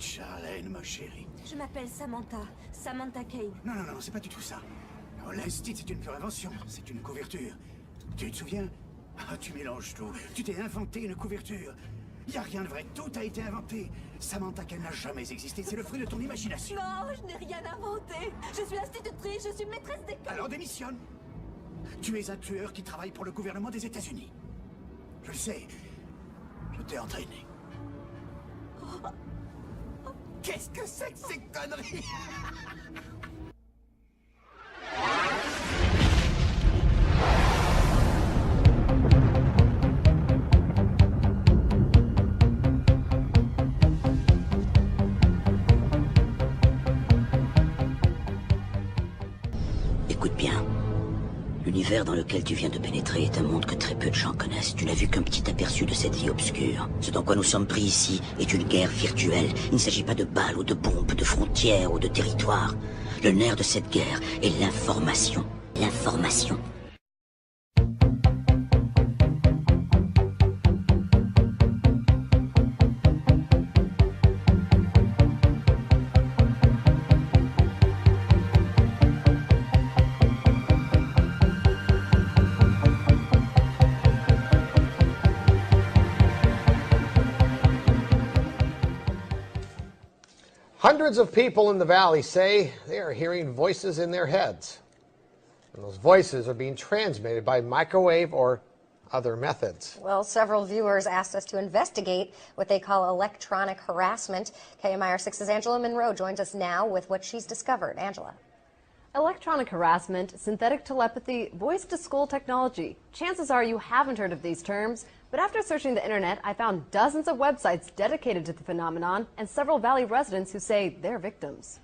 Charlène, ma chérie. Je m'appelle Samantha. Samantha Kane. Non, non, non, c'est pas du tout ça. Oh, l'instit, c'est une pure invention. C'est une couverture. Tu te souviens? Ah, tu mélanges tout. Tu t'es inventé une couverture. Y a rien de vrai. Tout a été inventé. Samantha Kane n'a jamais existé. C'est le fruit de ton imagination. Non, je n'ai rien inventé. Je suis institutrice, je suis maîtresse d'école. Alors démissionne. Tu es un tueur qui travaille pour le gouvernement des États-Unis. Je le sais. Je t'ai entraîné. Qu'est-ce que c'est que ces conneries? Écoute bien. L'univers dans lequel tu viens de pénétrer est un monde que très peu de gens connaissent. Tu n'as vu qu'un petit aperçu de cette vie obscure. Ce dans quoi nous sommes pris ici est une guerre virtuelle. Il ne s'agit pas de balles ou de bombes, de frontières ou de territoires. Le nerf de cette guerre est l'information. L'information. Hundreds of people in the valley say they are hearing voices in their heads. And those voices are being transmitted by microwave or other methods. Well, several viewers asked us to investigate what they call electronic harassment. KMIR 6's Angela Monroe joins us now with what she's discovered. Angela. Electronic harassment, synthetic telepathy, voice-to-skull technology. Chances are you haven't heard of these terms, but after searching the internet, I found dozens of websites dedicated to the phenomenon and several Valley residents who say they're victims.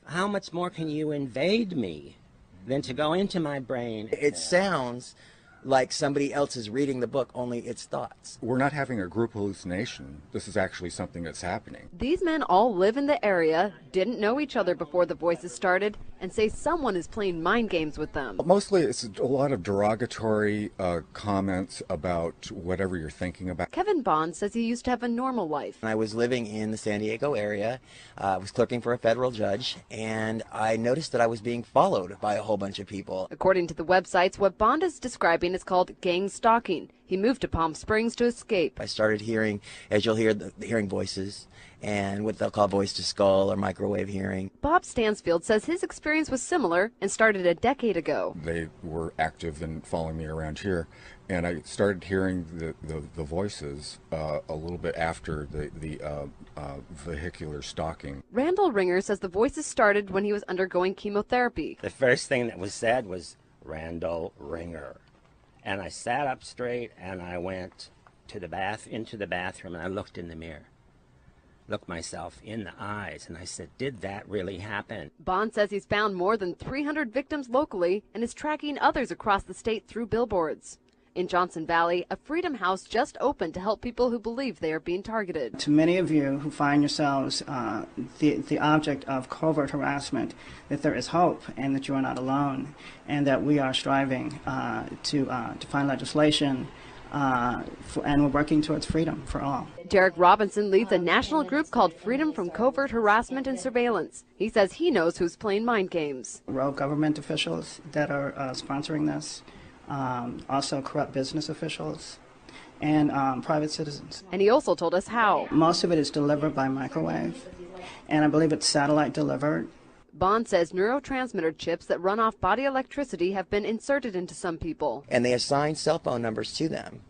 How much more can you invade me than to go into my brain? It sounds like somebody else is reading the book, only it's thoughts. We're not having a group hallucination. This is actually something that's happening. These men all live in the area, didn't know each other before the voices started, and say someone is playing mind games with them. Mostly it's a lot of derogatory comments about whatever you're thinking about. Kevin Bond says he used to have a normal life. I was living in the San Diego area. I was clerking for a federal judge, and I noticed that I was being followed by a whole bunch of people. According to the websites, what Bond is describing is called gang stalking. He moved to Palm Springs to escape. I started hearing, as you'll hear, hearing voices and what they'll call voice to skull or microwave hearing. Bob Stansfield says his experience was similar and started a decade ago. They were active in following me around here, and I started hearing the voices a little bit after the vehicular stalking. Randall Ringer says the voices started when he was undergoing chemotherapy. The first thing that was said was Randall Ringer. And I sat up straight and I went to into the bathroom, and I looked in the mirror. Looked myself in the eyes, and I said, did that really happen? Bond says he's found more than 300 victims locally and is tracking others across the state through billboards. In Johnson Valley, a Freedom House just opened to help people who believe they are being targeted. To many of you who find yourselves the object of covert harassment, that there is hope and that you are not alone, and that we are striving to find legislation and we're working towards freedom for all. Derek Robinson leads a national group called Freedom from Covert Harassment and Surveillance. He says he knows who's playing mind games. Rogue government officials that are sponsoring this, also corrupt business officials, and private citizens. And he also told us how. Most of it is delivered by microwave, and I believe it's satellite delivered. Bond says neurotransmitter chips that run off body electricity have been inserted into some people. And they assign cell phone numbers to them.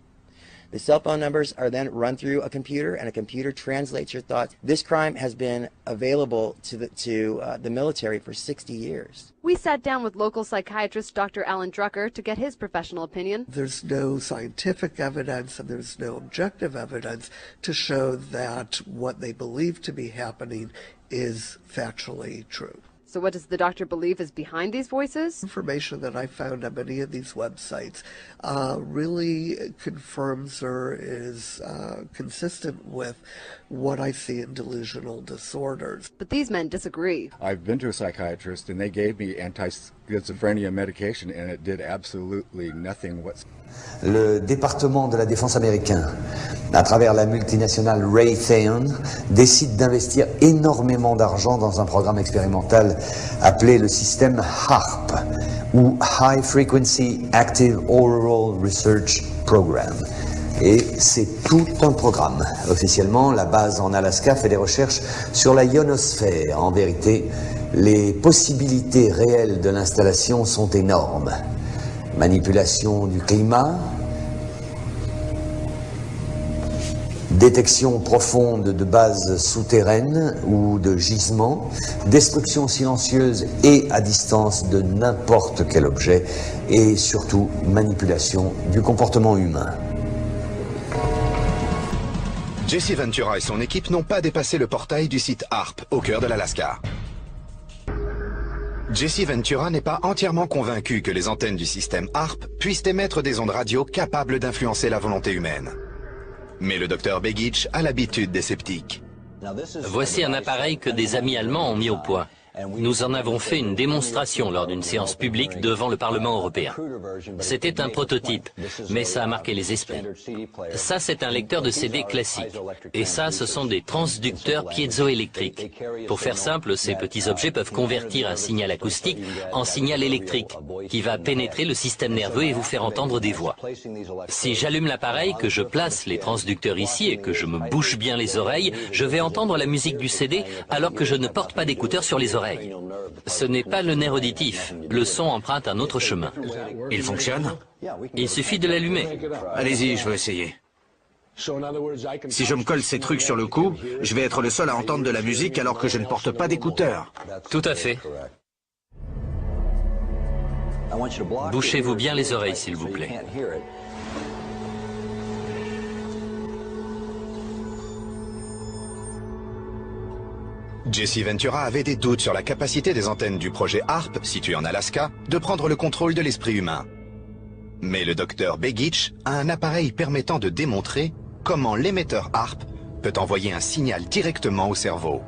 The cell phone numbers are then run through a computer, and a computer translates your thoughts. This crime has been available to the military for 60 years. We sat down with local psychiatrist Dr. Alan Drucker to get his professional opinion. There's no scientific evidence and there's no objective evidence to show that what they believe to be happening is factually true. So what does the doctor believe is behind these voices? Information that I found on many of these websites really confirms or is consistent with what I see in delusional disorders. But these men disagree. I've been to a psychiatrist and they gave me schizophrenia medication, and it did absolutely nothing whatsoever. Le département de la défense américain, à travers la multinationale Raytheon, décide d'investir énormément d'argent dans un programme expérimental appelé le système HARP, ou High Frequency Active Auroral Research Program. Et c'est tout un programme. Officiellement, la base en Alaska fait des recherches sur la ionosphère. En vérité, les possibilités réelles de l'installation sont énormes. Manipulation du climat, détection profonde de bases souterraines ou de gisements, destruction silencieuse et à distance de n'importe quel objet, et surtout manipulation du comportement humain. Jesse Ventura et son équipe n'ont pas dépassé le portail du site HARP, au cœur de l'Alaska. Jesse Ventura n'est pas entièrement convaincu que les antennes du système HARP puissent émettre des ondes radio capables d'influencer la volonté humaine. Mais le docteur Begich a l'habitude des sceptiques. Voici un appareil que des amis allemands ont mis au point. Nous en avons fait une démonstration lors d'une séance publique devant le Parlement européen. C'était un prototype, mais ça a marqué les esprits. Ça, c'est un lecteur de CD classique. Et ça, ce sont des transducteurs piézoélectriques. Pour faire simple, ces petits objets peuvent convertir un signal acoustique en signal électrique, qui va pénétrer le système nerveux et vous faire entendre des voix. Si j'allume l'appareil, que je place les transducteurs ici et que je me bouche bien les oreilles, je vais entendre la musique du CD alors que je ne porte pas d'écouteurs sur les oreilles. Ce n'est pas le nerf auditif. Le son emprunte un autre chemin. Il fonctionne? Il suffit de l'allumer. Allez-y, je veux essayer. Si je me colle ces trucs sur le cou, je vais être le seul à entendre de la musique alors que je ne porte pas d'écouteurs. Tout à fait. Bouchez-vous bien les oreilles, s'il vous plaît. Jesse Ventura avait des doutes sur la capacité des antennes du projet HARP, situé en Alaska, de prendre le contrôle de l'esprit humain. Mais le docteur Begich a un appareil permettant de démontrer comment l'émetteur HARP peut envoyer un signal directement au cerveau.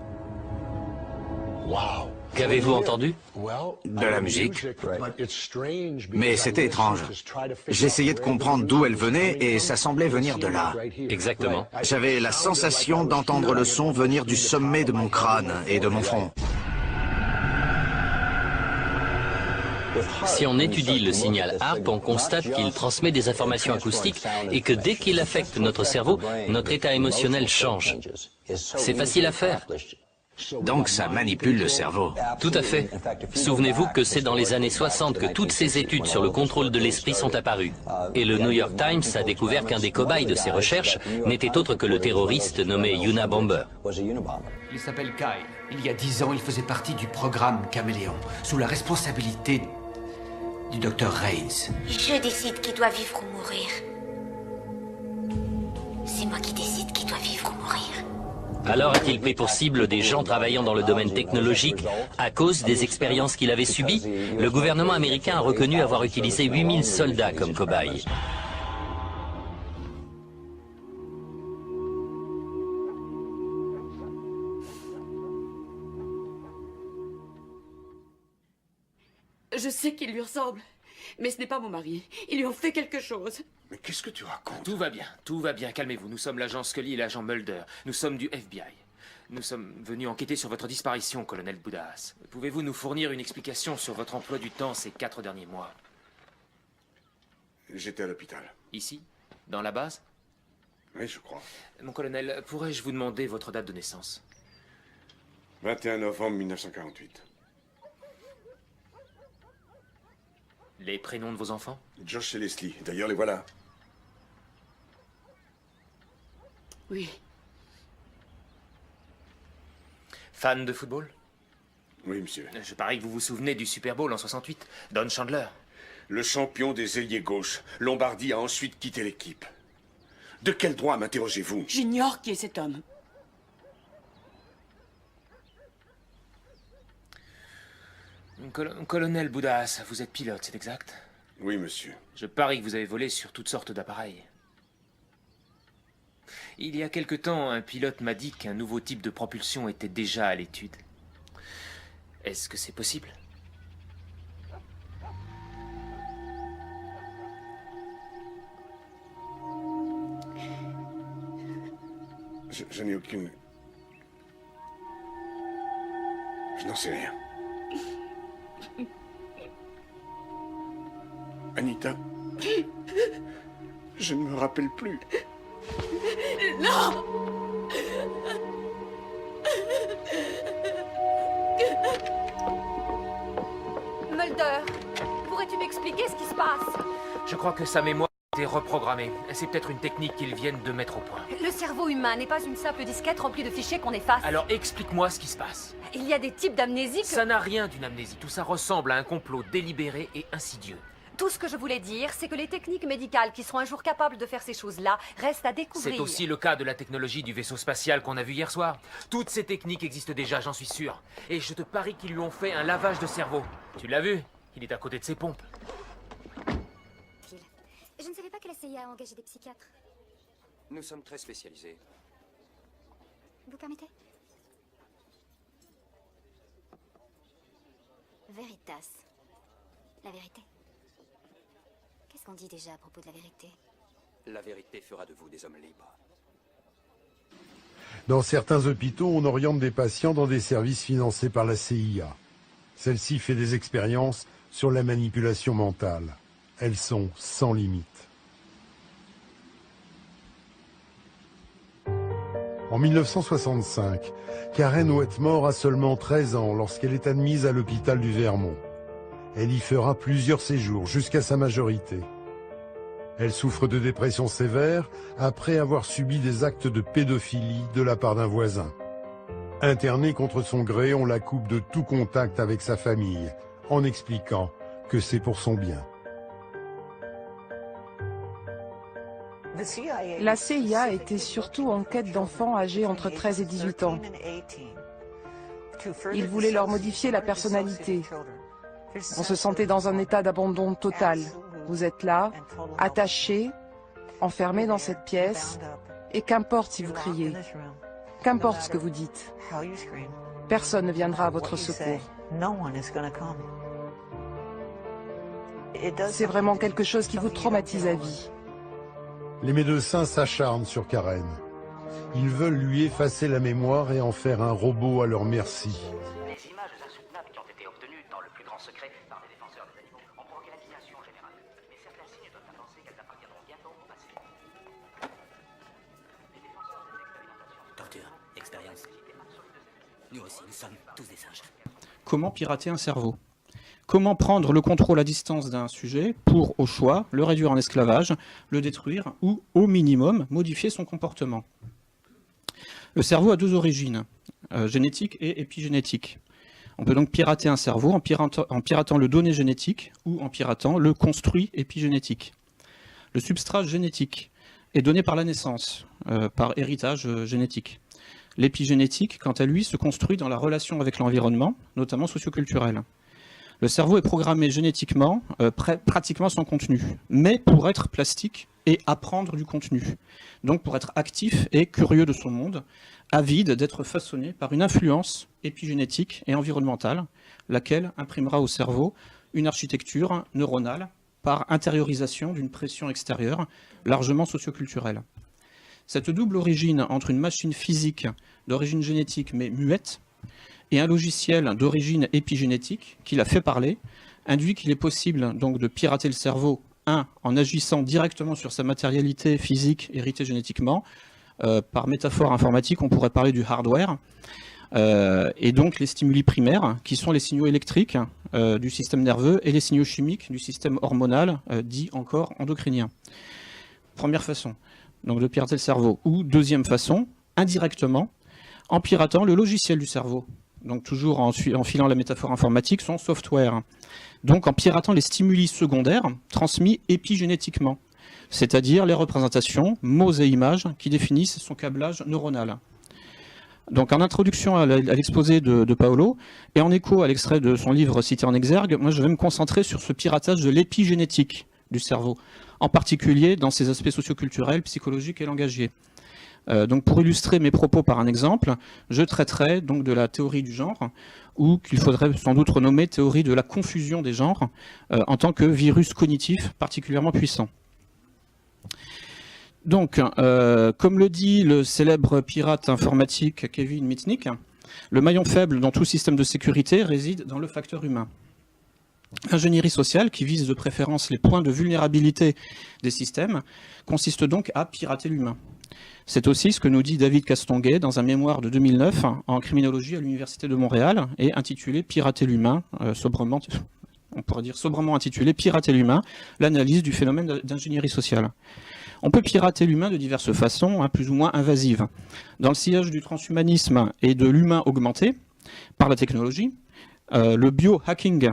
Qu'avez-vous entendu? De la musique. Mais c'était étrange. J'essayais de comprendre d'où elle venait et ça semblait venir de là. Exactement. J'avais la sensation d'entendre le son venir du sommet de mon crâne et de mon front. Si on étudie le signal HARP, on constate qu'il transmet des informations acoustiques et que dès qu'il affecte notre cerveau, notre état émotionnel change. C'est facile à faire. Donc ça manipule le cerveau. Tout à fait. Souvenez-vous que c'est dans les années 60 que toutes ces études sur le contrôle de l'esprit sont apparues. Et le New York Times a découvert qu'un des cobayes de ces recherches n'était autre que le terroriste nommé Unabomber. Il s'appelle Kyle. Il y a 10 ans, il faisait partie du programme Caméléon, sous la responsabilité du docteur Reigns. Je décide qui doit vivre ou mourir. C'est moi qui décide qui doit vivre ou mourir. Alors a-t-il pris pour cible des gens travaillant dans le domaine technologique à cause des expériences qu'il avait subies? Le gouvernement américain a reconnu avoir utilisé 8000 soldats comme cobayes. Je sais qu'il lui ressemble, mais ce n'est pas mon mari. Ils lui ont fait quelque chose. Mais qu'est-ce que tu racontes? Tout va bien, calmez-vous. Nous sommes l'agent Scully et l'agent Mulder. Nous sommes du FBI. Nous sommes venus enquêter sur votre disparition, colonel Boudas. Pouvez-vous nous fournir une explication sur votre emploi du temps ces 4 derniers mois? J'étais à l'hôpital. Ici? Dans la base? Oui, je crois. Mon colonel, pourrais-je vous demander votre date de naissance? 21 novembre 1948. Les prénoms de vos enfants? Josh et Leslie. D'ailleurs, les voilà. Oui. Fan de football? Oui, monsieur. Je parie que vous vous souvenez du Super Bowl en 68. Don Chandler. Le champion des ailiers gauche. Lombardie a ensuite quitté l'équipe. De quel droit m'interrogez-vous? J'ignore qui est cet homme. Colonel Boudas, vous êtes pilote, c'est exact? Oui, monsieur. Je parie que vous avez volé sur toutes sortes d'appareils. Il y a quelque temps, un pilote m'a dit qu'un nouveau type de propulsion était déjà à l'étude. Est-ce que c'est possible? Je n'ai aucune... Je n'en sais rien. Anita, je ne me rappelle plus. Non! Mulder, pourrais-tu m'expliquer ce qui se passe? Je crois que sa mémoire a été reprogrammée. C'est peut-être une technique qu'ils viennent de mettre au point. Le cerveau humain n'est pas une simple disquette remplie de fichiers qu'on efface. Alors explique-moi ce qui se passe. Il y a des types d'amnésie que... Ça n'a rien d'une amnésie. Tout ça ressemble à un complot délibéré et insidieux. Tout ce que je voulais dire, c'est que les techniques médicales qui seront un jour capables de faire ces choses-là restent à découvrir. C'est aussi le cas de la technologie du vaisseau spatial qu'on a vu hier soir. Toutes ces techniques existent déjà, j'en suis sûr. Et je te parie qu'ils lui ont fait un lavage de cerveau. Tu l'as vu? Il est à côté de ses pompes. Je ne savais pas que la CIA a engagé des psychiatres. Nous sommes très spécialisés. Vous permettez? Veritas. La vérité. Qu'est-ce qu'on dit déjà à propos de la vérité? La vérité fera de vous des hommes libres. Dans certains hôpitaux, on oriente des patients dans des services financés par la CIA. Celle-ci fait des expériences sur la manipulation mentale. Elles sont sans limite. En 1965, Karen Wetmore a seulement 13 ans lorsqu'elle est admise à l'hôpital du Vermont. Elle y fera plusieurs séjours jusqu'à sa majorité. Elle souffre de dépression sévère après avoir subi des actes de pédophilie de la part d'un voisin. Internée contre son gré, on la coupe de tout contact avec sa famille, en expliquant que c'est pour son bien. La CIA était surtout en quête d'enfants âgés entre 13 et 18 ans. Ils voulaient leur modifier la personnalité. On se sentait dans un état d'abandon total. Vous êtes là, attaché, enfermé dans cette pièce, et qu'importe si vous criez, qu'importe ce que vous dites, personne ne viendra à votre secours. C'est vraiment quelque chose qui vous traumatise à vie. Les médecins s'acharnent sur Karen. Ils veulent lui effacer la mémoire et en faire un robot à leur merci. Les images insoutenables qui ont été obtenues dans le plus grand secret par des défenseurs des animaux ont provoqué l'admiration générale. Mais certains signes donnent à penser qu'elles appartiendront bientôt au passé. Les défenseurs des expérimentations... Torture, expérience. Nous aussi, nous sommes tous des singes. Comment pirater un cerveau? Comment prendre le contrôle à distance d'un sujet pour, au choix, le réduire en esclavage, le détruire ou, au minimum, modifier son comportement? Le cerveau a deux origines, génétique et épigénétique. On peut donc pirater un cerveau en piratant le donné génétique ou en piratant le construit épigénétique. Le substrat génétique est donné par la naissance, par héritage génétique. L'épigénétique, quant à lui, se construit dans la relation avec l'environnement, notamment socioculturel. Le cerveau est programmé génétiquement, pratiquement sans contenu, mais pour être plastique et apprendre du contenu. Donc pour être actif et curieux de son monde, avide d'être façonné par une influence épigénétique et environnementale, laquelle imprimera au cerveau une architecture neuronale par intériorisation d'une pression extérieure largement socioculturelle. Cette double origine entre une machine physique d'origine génétique mais muette et un logiciel d'origine épigénétique qui la fait parler, induit qu'il est possible donc de pirater le cerveau, en agissant directement sur sa matérialité physique héritée génétiquement. Par métaphore informatique, on pourrait parler du hardware, et donc les stimuli primaires, qui sont les signaux électriques du système nerveux et les signaux chimiques du système hormonal, dit encore endocrinien. Première façon donc de pirater le cerveau. Ou deuxième façon, indirectement, en piratant le logiciel du cerveau. Donc toujours en filant la métaphore informatique, son software. Donc en piratant les stimuli secondaires transmis épigénétiquement, c'est-à-dire les représentations, mots et images qui définissent son câblage neuronal. Donc en introduction à l'exposé de Paolo, et en écho à l'extrait de son livre cité en exergue, moi je vais me concentrer sur ce piratage de l'épigénétique du cerveau, en particulier dans ses aspects socioculturels, psychologiques et langagiers. Donc pour illustrer mes propos par un exemple, je traiterai donc de la théorie du genre, ou qu'il faudrait sans doute renommer théorie de la confusion des genres, en tant que virus cognitif particulièrement puissant. Donc, comme le dit le célèbre pirate informatique Kevin Mitnick, le maillon faible dans tout système de sécurité réside dans le facteur humain. L'ingénierie sociale, qui vise de préférence les points de vulnérabilité des systèmes, consiste donc à pirater l'humain. C'est aussi ce que nous dit David Castonguay dans un mémoire de 2009 en criminologie à l'Université de Montréal et intitulé « Pirater l'humain », on pourrait dire sobrement intitulé « Pirater l'humain, l'analyse du phénomène d'ingénierie sociale ». On peut pirater l'humain de diverses façons, plus ou moins invasives. Dans le sillage du transhumanisme et de l'humain augmenté par la technologie, le biohacking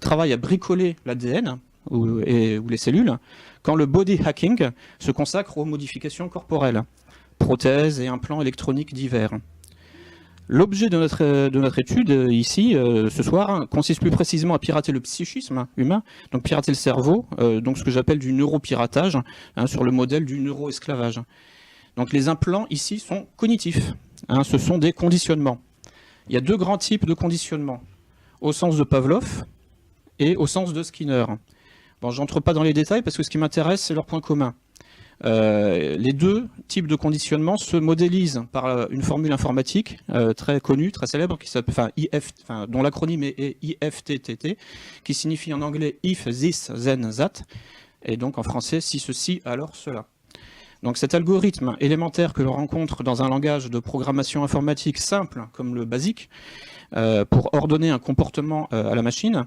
travaille à bricoler l'ADN ou les cellules, quand le body hacking se consacre aux modifications corporelles, prothèses et implants électroniques divers. L'objet de notre étude ici, ce soir, consiste plus précisément à pirater le psychisme humain, donc pirater le cerveau, donc ce que j'appelle du neuropiratage, sur le modèle du neuroesclavage. Donc les implants ici sont cognitifs, ce sont des conditionnements. Il y a deux grands types de conditionnements, au sens de Pavlov et au sens de Skinner. Bon, j'entre pas dans les détails parce que ce qui m'intéresse, c'est leur point commun. Les deux types de conditionnement se modélisent par une formule informatique très connue, très célèbre, qui s'appelle, dont l'acronyme est IFTTT, qui signifie en anglais if, this, then, that, et donc en français si ceci, alors cela. Donc cet algorithme élémentaire que l'on rencontre dans un langage de programmation informatique simple comme le BASIC, pour ordonner un comportement à la machine,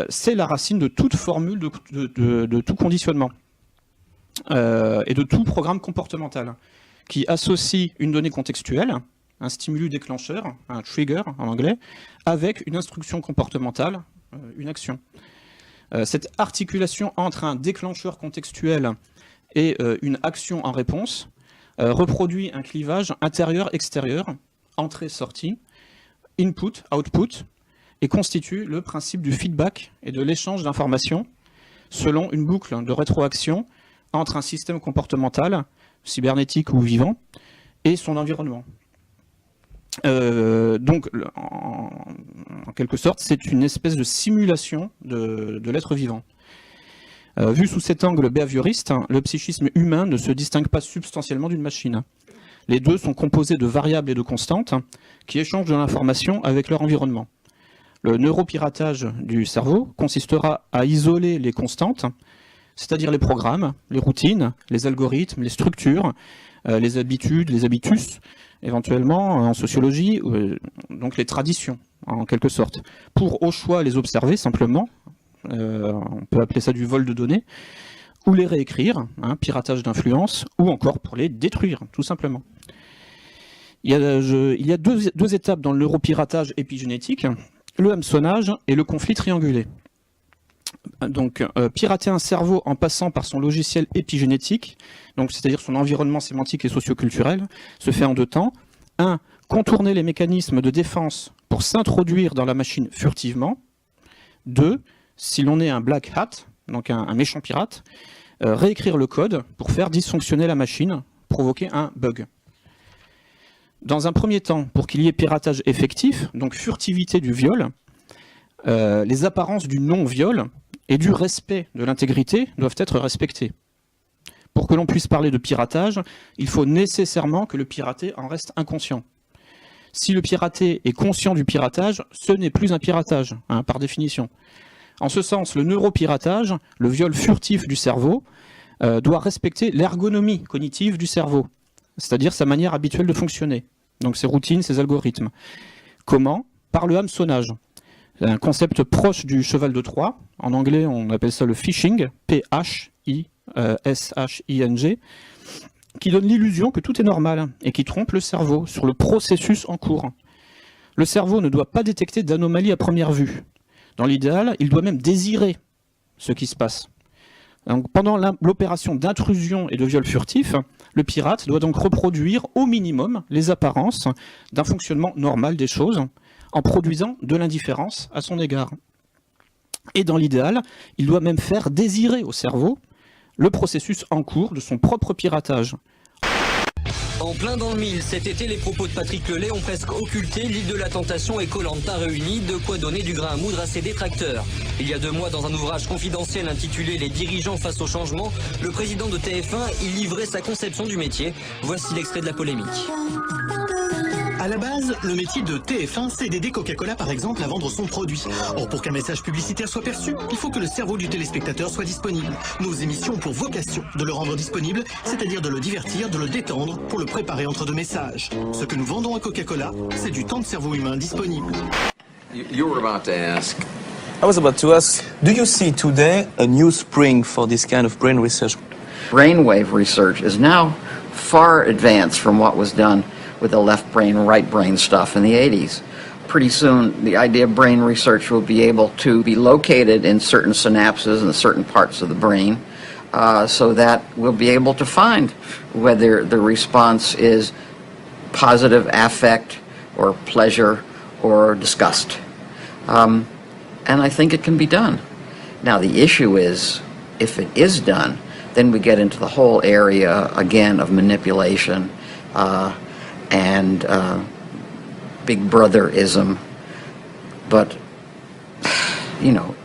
c'est la racine de toute formule de tout conditionnement. Et de tout programme comportemental qui associe une donnée contextuelle, un stimulus déclencheur, un trigger en anglais, avec une instruction comportementale, une action. Cette articulation entre un déclencheur contextuel et une action en réponse reproduit un clivage intérieur-extérieur, entrée-sortie, input-output, et constitue le principe du feedback et de l'échange d'informations selon une boucle de rétroaction entre un système comportemental, cybernétique ou vivant, et son environnement. Donc, en quelque sorte, c'est une espèce de simulation de l'être vivant. Vu sous cet angle behavioriste, le psychisme humain ne se distingue pas substantiellement d'une machine. Les deux sont composés de variables et de constantes qui échangent de l'information avec leur environnement. Le neuropiratage du cerveau consistera à isoler les constantes, c'est-à-dire les programmes, les routines, les algorithmes, les structures, les habitudes, les habitus, éventuellement en sociologie, donc les traditions en quelque sorte, pour au choix les observer simplement, on peut appeler ça du vol de données, ou les réécrire, piratage d'influence, ou encore pour les détruire, tout simplement. Il y a deux étapes dans le neuropiratage épigénétique, le hameçonnage et le conflit triangulé. Donc, pirater un cerveau en passant par son logiciel épigénétique, donc c'est-à-dire son environnement sémantique et socioculturel, se fait en deux temps. 1. Contourner les mécanismes de défense pour s'introduire dans la machine furtivement. 2. Si l'on est un black hat, donc un méchant pirate, réécrire le code pour faire dysfonctionner la machine, provoquer un bug. Dans un premier temps, pour qu'il y ait piratage effectif, donc furtivité du viol, les apparences du non-viol et du respect de l'intégrité doivent être respectées. Pour que l'on puisse parler de piratage, il faut nécessairement que le piraté en reste inconscient. Si le piraté est conscient du piratage, ce n'est plus un piratage, par définition. En ce sens, le neuropiratage, le viol furtif du cerveau, doit respecter l'ergonomie cognitive du cerveau, c'est-à-dire sa manière habituelle de fonctionner, donc ses routines, ses algorithmes. Comment? Par le hameçonnage. C'est un concept proche du cheval de Troie. En anglais, on appelle ça le phishing, P-H-I-S-H-I-N-G, qui donne l'illusion que tout est normal et qui trompe le cerveau sur le processus en cours. Le cerveau ne doit pas détecter d'anomalie à première vue. Dans l'idéal, il doit même désirer ce qui se passe. Donc, pendant l'opération d'intrusion et de viol furtif, le pirate doit donc reproduire au minimum les apparences d'un fonctionnement normal des choses, en produisant de l'indifférence à son égard. Et dans l'idéal, il doit même faire désirer au cerveau le processus en cours de son propre piratage. En plein dans le mille, cet été, les propos de Patrick Lelay ont presque occulté l'île de la Tentation et Koh-Lanta réunis, de quoi donner du grain à moudre à ses détracteurs. Il y a 2 mois, dans un ouvrage confidentiel intitulé « Les dirigeants face au changement », le président de TF1 y livrait sa conception du métier. Voici l'extrait de la polémique. À la base, le métier de TF1, c'est d'aider Coca-Cola par exemple à vendre son produit. Or, pour qu'un message publicitaire soit perçu, il faut que le cerveau du téléspectateur soit disponible. Nos émissions ont pour vocation de le rendre disponible, c'est-à-dire de le divertir, de le détendre, pour le préparer entre 2 messages. Ce que nous vendons à Coca-Cola, c'est du temps de cerveau humain disponible. You were about to ask. I was about to ask, do you see today a new spring for this kind of brain research? Brainwave research is now far advanced from what was done with the left brain, right brain stuff in the 80s. Pretty soon, the idea of brain research will be able to be located in certain synapses in certain parts of the brain, so that we'll be able to find whether the response is positive affect or pleasure or disgust. And I think it can be done. Now, the issue is, if it is done, then we get into the whole area, again, of manipulation, and Big Brotherism, but, you know.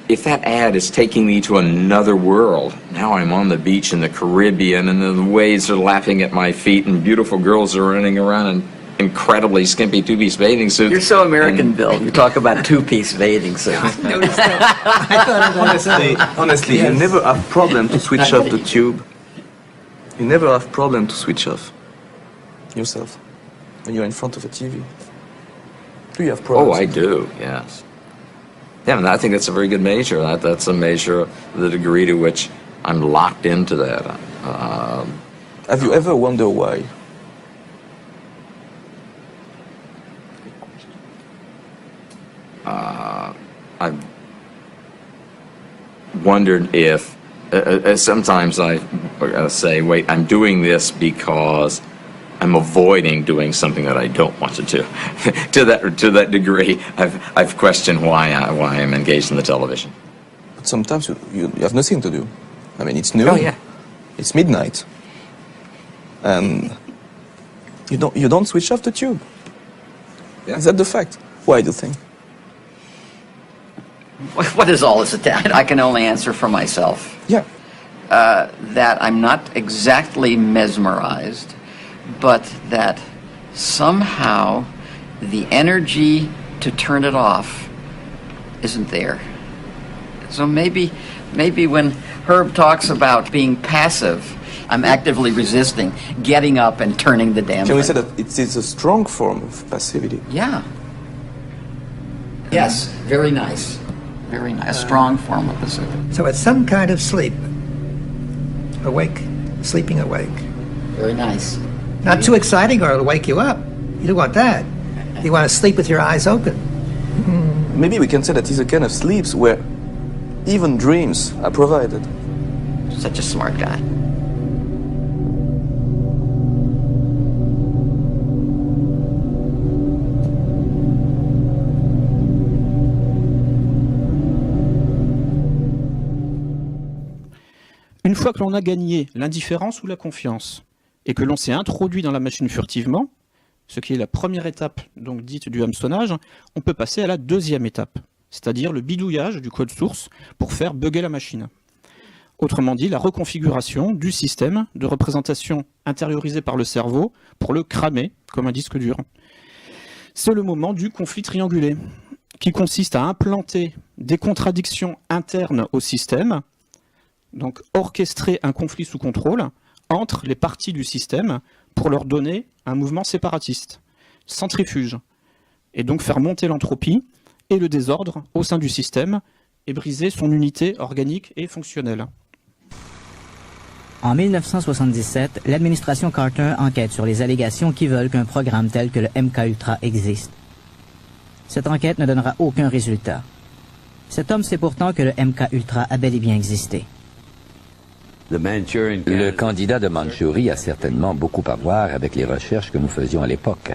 If that ad is taking me to another world, now I'm on the beach in the Caribbean and the waves are lapping at my feet and beautiful girls are running around in incredibly skimpy 2-piece bathing suits. You're so American, Bill. You talk about 2-piece bathing suits. Honestly, you never have problem to switch off the tube. You never have problem to switch off yourself when you're in front of a TV. Do you have problems? Oh, I do, yes. Yeah, and I think that's a very good measure. That's a measure of the degree to which I'm locked into that. Have you ever wondered why? I've wondered if sometimes I say, wait, I'm doing this because I'm avoiding doing something that I don't want to do. to that degree, I've questioned why I'm engaged in the television. But sometimes you have nothing to do. I mean, it's noon. Oh yeah. It's midnight, and you don't switch off the tube. Yeah. Is that the fact? Why do you think? What is all this attack? I can only answer for myself. Yeah. That I'm not exactly mesmerized, but that somehow the energy to turn it off isn't there. So maybe when Herb talks about being passive, I'm actively resisting, getting up and turning the damn thing. Can we say that it is a strong form of passivity? Yeah. Yes, very nice. Very nice. A strong form of passivity. So it's some kind of sleep. Awake. Sleeping awake. Very nice. Not too exciting or it'll wake you up. You don't want that. You want to sleep with your eyes open. Maybe we can say that it's a kind of sleeps where even dreams are provided. Such a smart guy. Une fois que l'on a gagné l'indifférence ou la confiance, et que l'on s'est introduit dans la machine furtivement, ce qui est la première étape donc dite du hameçonnage, on peut passer à la deuxième étape, c'est-à-dire le bidouillage du code source pour faire bugger la machine. Autrement dit, la reconfiguration du système de représentation intériorisé par le cerveau pour le cramer comme un disque dur. C'est le moment du conflit triangulé, qui consiste à implanter des contradictions internes au système, donc orchestrer un conflit sous contrôle entre les parties du système pour leur donner un mouvement séparatiste, centrifuge, et donc faire monter l'entropie et le désordre au sein du système et briser son unité organique et fonctionnelle. En 1977, l'administration Carter enquête sur les allégations qui veulent qu'un programme tel que le MK-Ultra existe. Cette enquête ne donnera aucun résultat. Cet homme sait pourtant que le MK-Ultra a bel et bien existé. Le candidat de Mandchourie a certainement beaucoup à voir avec les recherches que nous faisions à l'époque.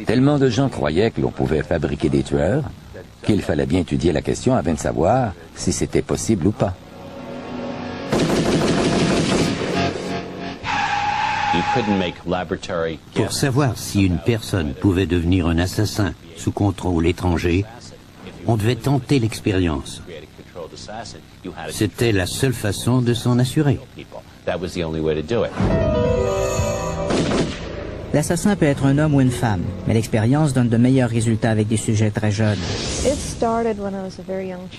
Tellement de gens croyaient que l'on pouvait fabriquer des tueurs qu'il fallait bien étudier la question afin de savoir si c'était possible ou pas. Pour savoir si une personne pouvait devenir un assassin sous contrôle étranger, on devait tenter l'expérience. C'était la seule façon de s'en assurer. L'assassin peut être un homme ou une femme, mais l'expérience donne de meilleurs résultats avec des sujets très jeunes.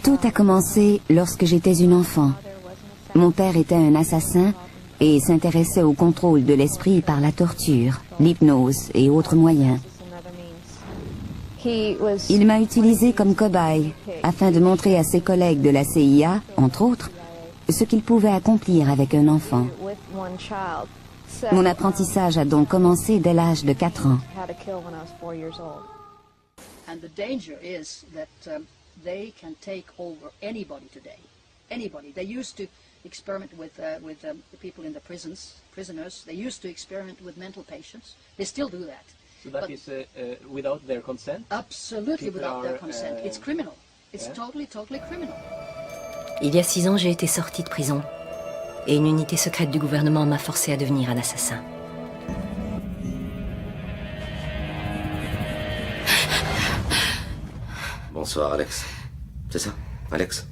Tout a commencé lorsque j'étais une enfant. Mon père était un assassin et s'intéressait au contrôle de l'esprit par la torture, l'hypnose et autres moyens. Il m'a utilisé comme cobaye afin de montrer à ses collègues de la CIA, entre autres, ce qu'il pouvait accomplir avec un enfant. Mon apprentissage a donc commencé dès l'âge de 4 ans. And the danger is that they can take over anybody today. Anybody. They used to experiment with the people in the prisoners. They used to experiment with mental patients. They still do that. So that is without their consent? Absolutely without their consent. It's criminal. It's totally criminal. Il y a 6 ans, j'ai été sortie de prison. Et une unité secrète du gouvernement m'a forcé à devenir un assassin. Bonsoir, Alex. C'est ça, Alex?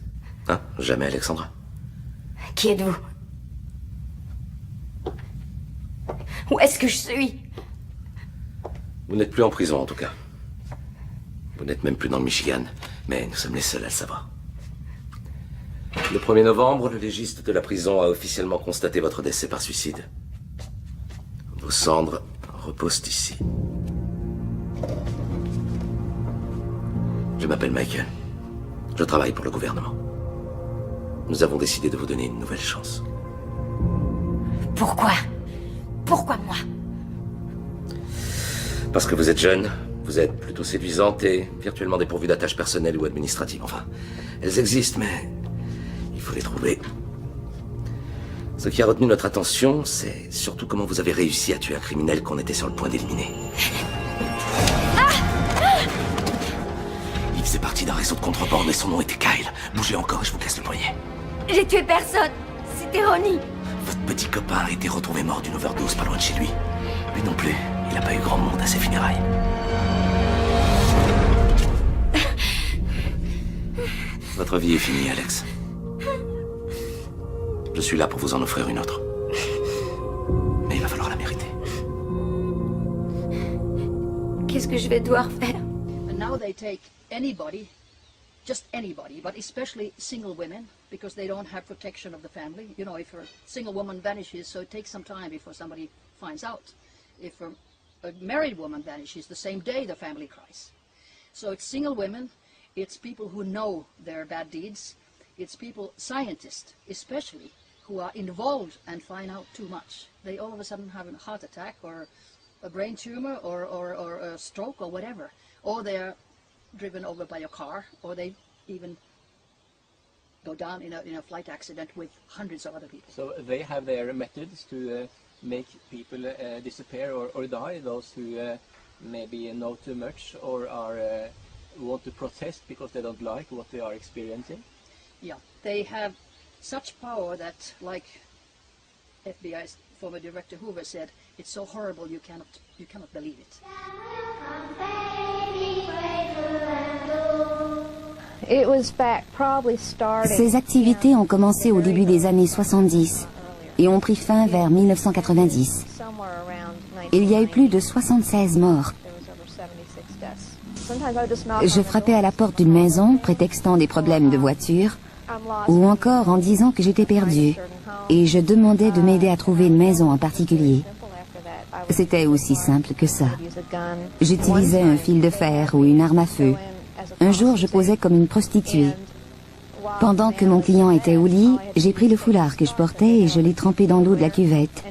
Hein? Jamais Alexandra. Qui êtes-vous? Où est-ce que je suis? Vous n'êtes plus en prison, en tout cas. Vous n'êtes même plus dans le Michigan, mais nous sommes les seuls à le savoir. Le 1er novembre, le légiste de la prison a officiellement constaté votre décès par suicide. Vos cendres reposent ici. Je m'appelle Michael. Je travaille pour le gouvernement. Nous avons décidé de vous donner une nouvelle chance. Pourquoi? Pourquoi moi? Parce que vous êtes jeune, vous êtes plutôt séduisante et virtuellement dépourvue d'attaches personnelles ou administratives. Enfin, elles existent, mais il faut les trouver. Ce qui a retenu notre attention, c'est surtout comment vous avez réussi à tuer un criminel qu'on était sur le point d'éliminer. Il faisait partie d'un réseau de contrebande et son nom était Kyle. Bougez encore et je vous casse le poignet. J'ai tué personne. C'était Ronnie. Votre petit copain a été retrouvé mort d'une overdose pas loin de chez lui. Lui non plus. Il n'a pas eu grand monde à ses funérailles. Votre vie est finie, Alex. Je suis là pour vous en offrir une autre. Mais il va falloir la mériter. Qu'est-ce que je vais devoir faire? And now they take anybody, just anybody, but especially single women, because they don't have protection of the family. You know, if a single woman vanishes, so it takes some time before somebody finds out. If a married woman vanishes, the same day the family cries. So it's single women, it's people who know their bad deeds, it's people, scientists especially, who are involved and find out too much. They all of a sudden have a heart attack or a brain tumor or a stroke or whatever. Or they're driven over by a car, or they even go down in a flight accident with hundreds of other people. So they have their methods to make people disappear or die, those who maybe know too much or are want to protest because they don't like what they are experiencing? Yeah, they have such power that, like FBI's former director Hoover said, it's so horrible you cannot believe it. Ces activités ont commencé au début des années 70 et ont pris fin vers 1990. Il y a eu plus de 76 morts. Je frappais à la porte d'une maison, prétextant des problèmes de voiture, ou encore en disant que j'étais perdue, et je demandais de m'aider à trouver une maison en particulier. C'était aussi simple que ça. J'utilisais un fil de fer ou une arme à feu. Un jour, je posais comme une prostituée. Pendant que mon client était au lit, j'ai pris le foulard que je portais et je l'ai trempé dans l'eau de la cuvette.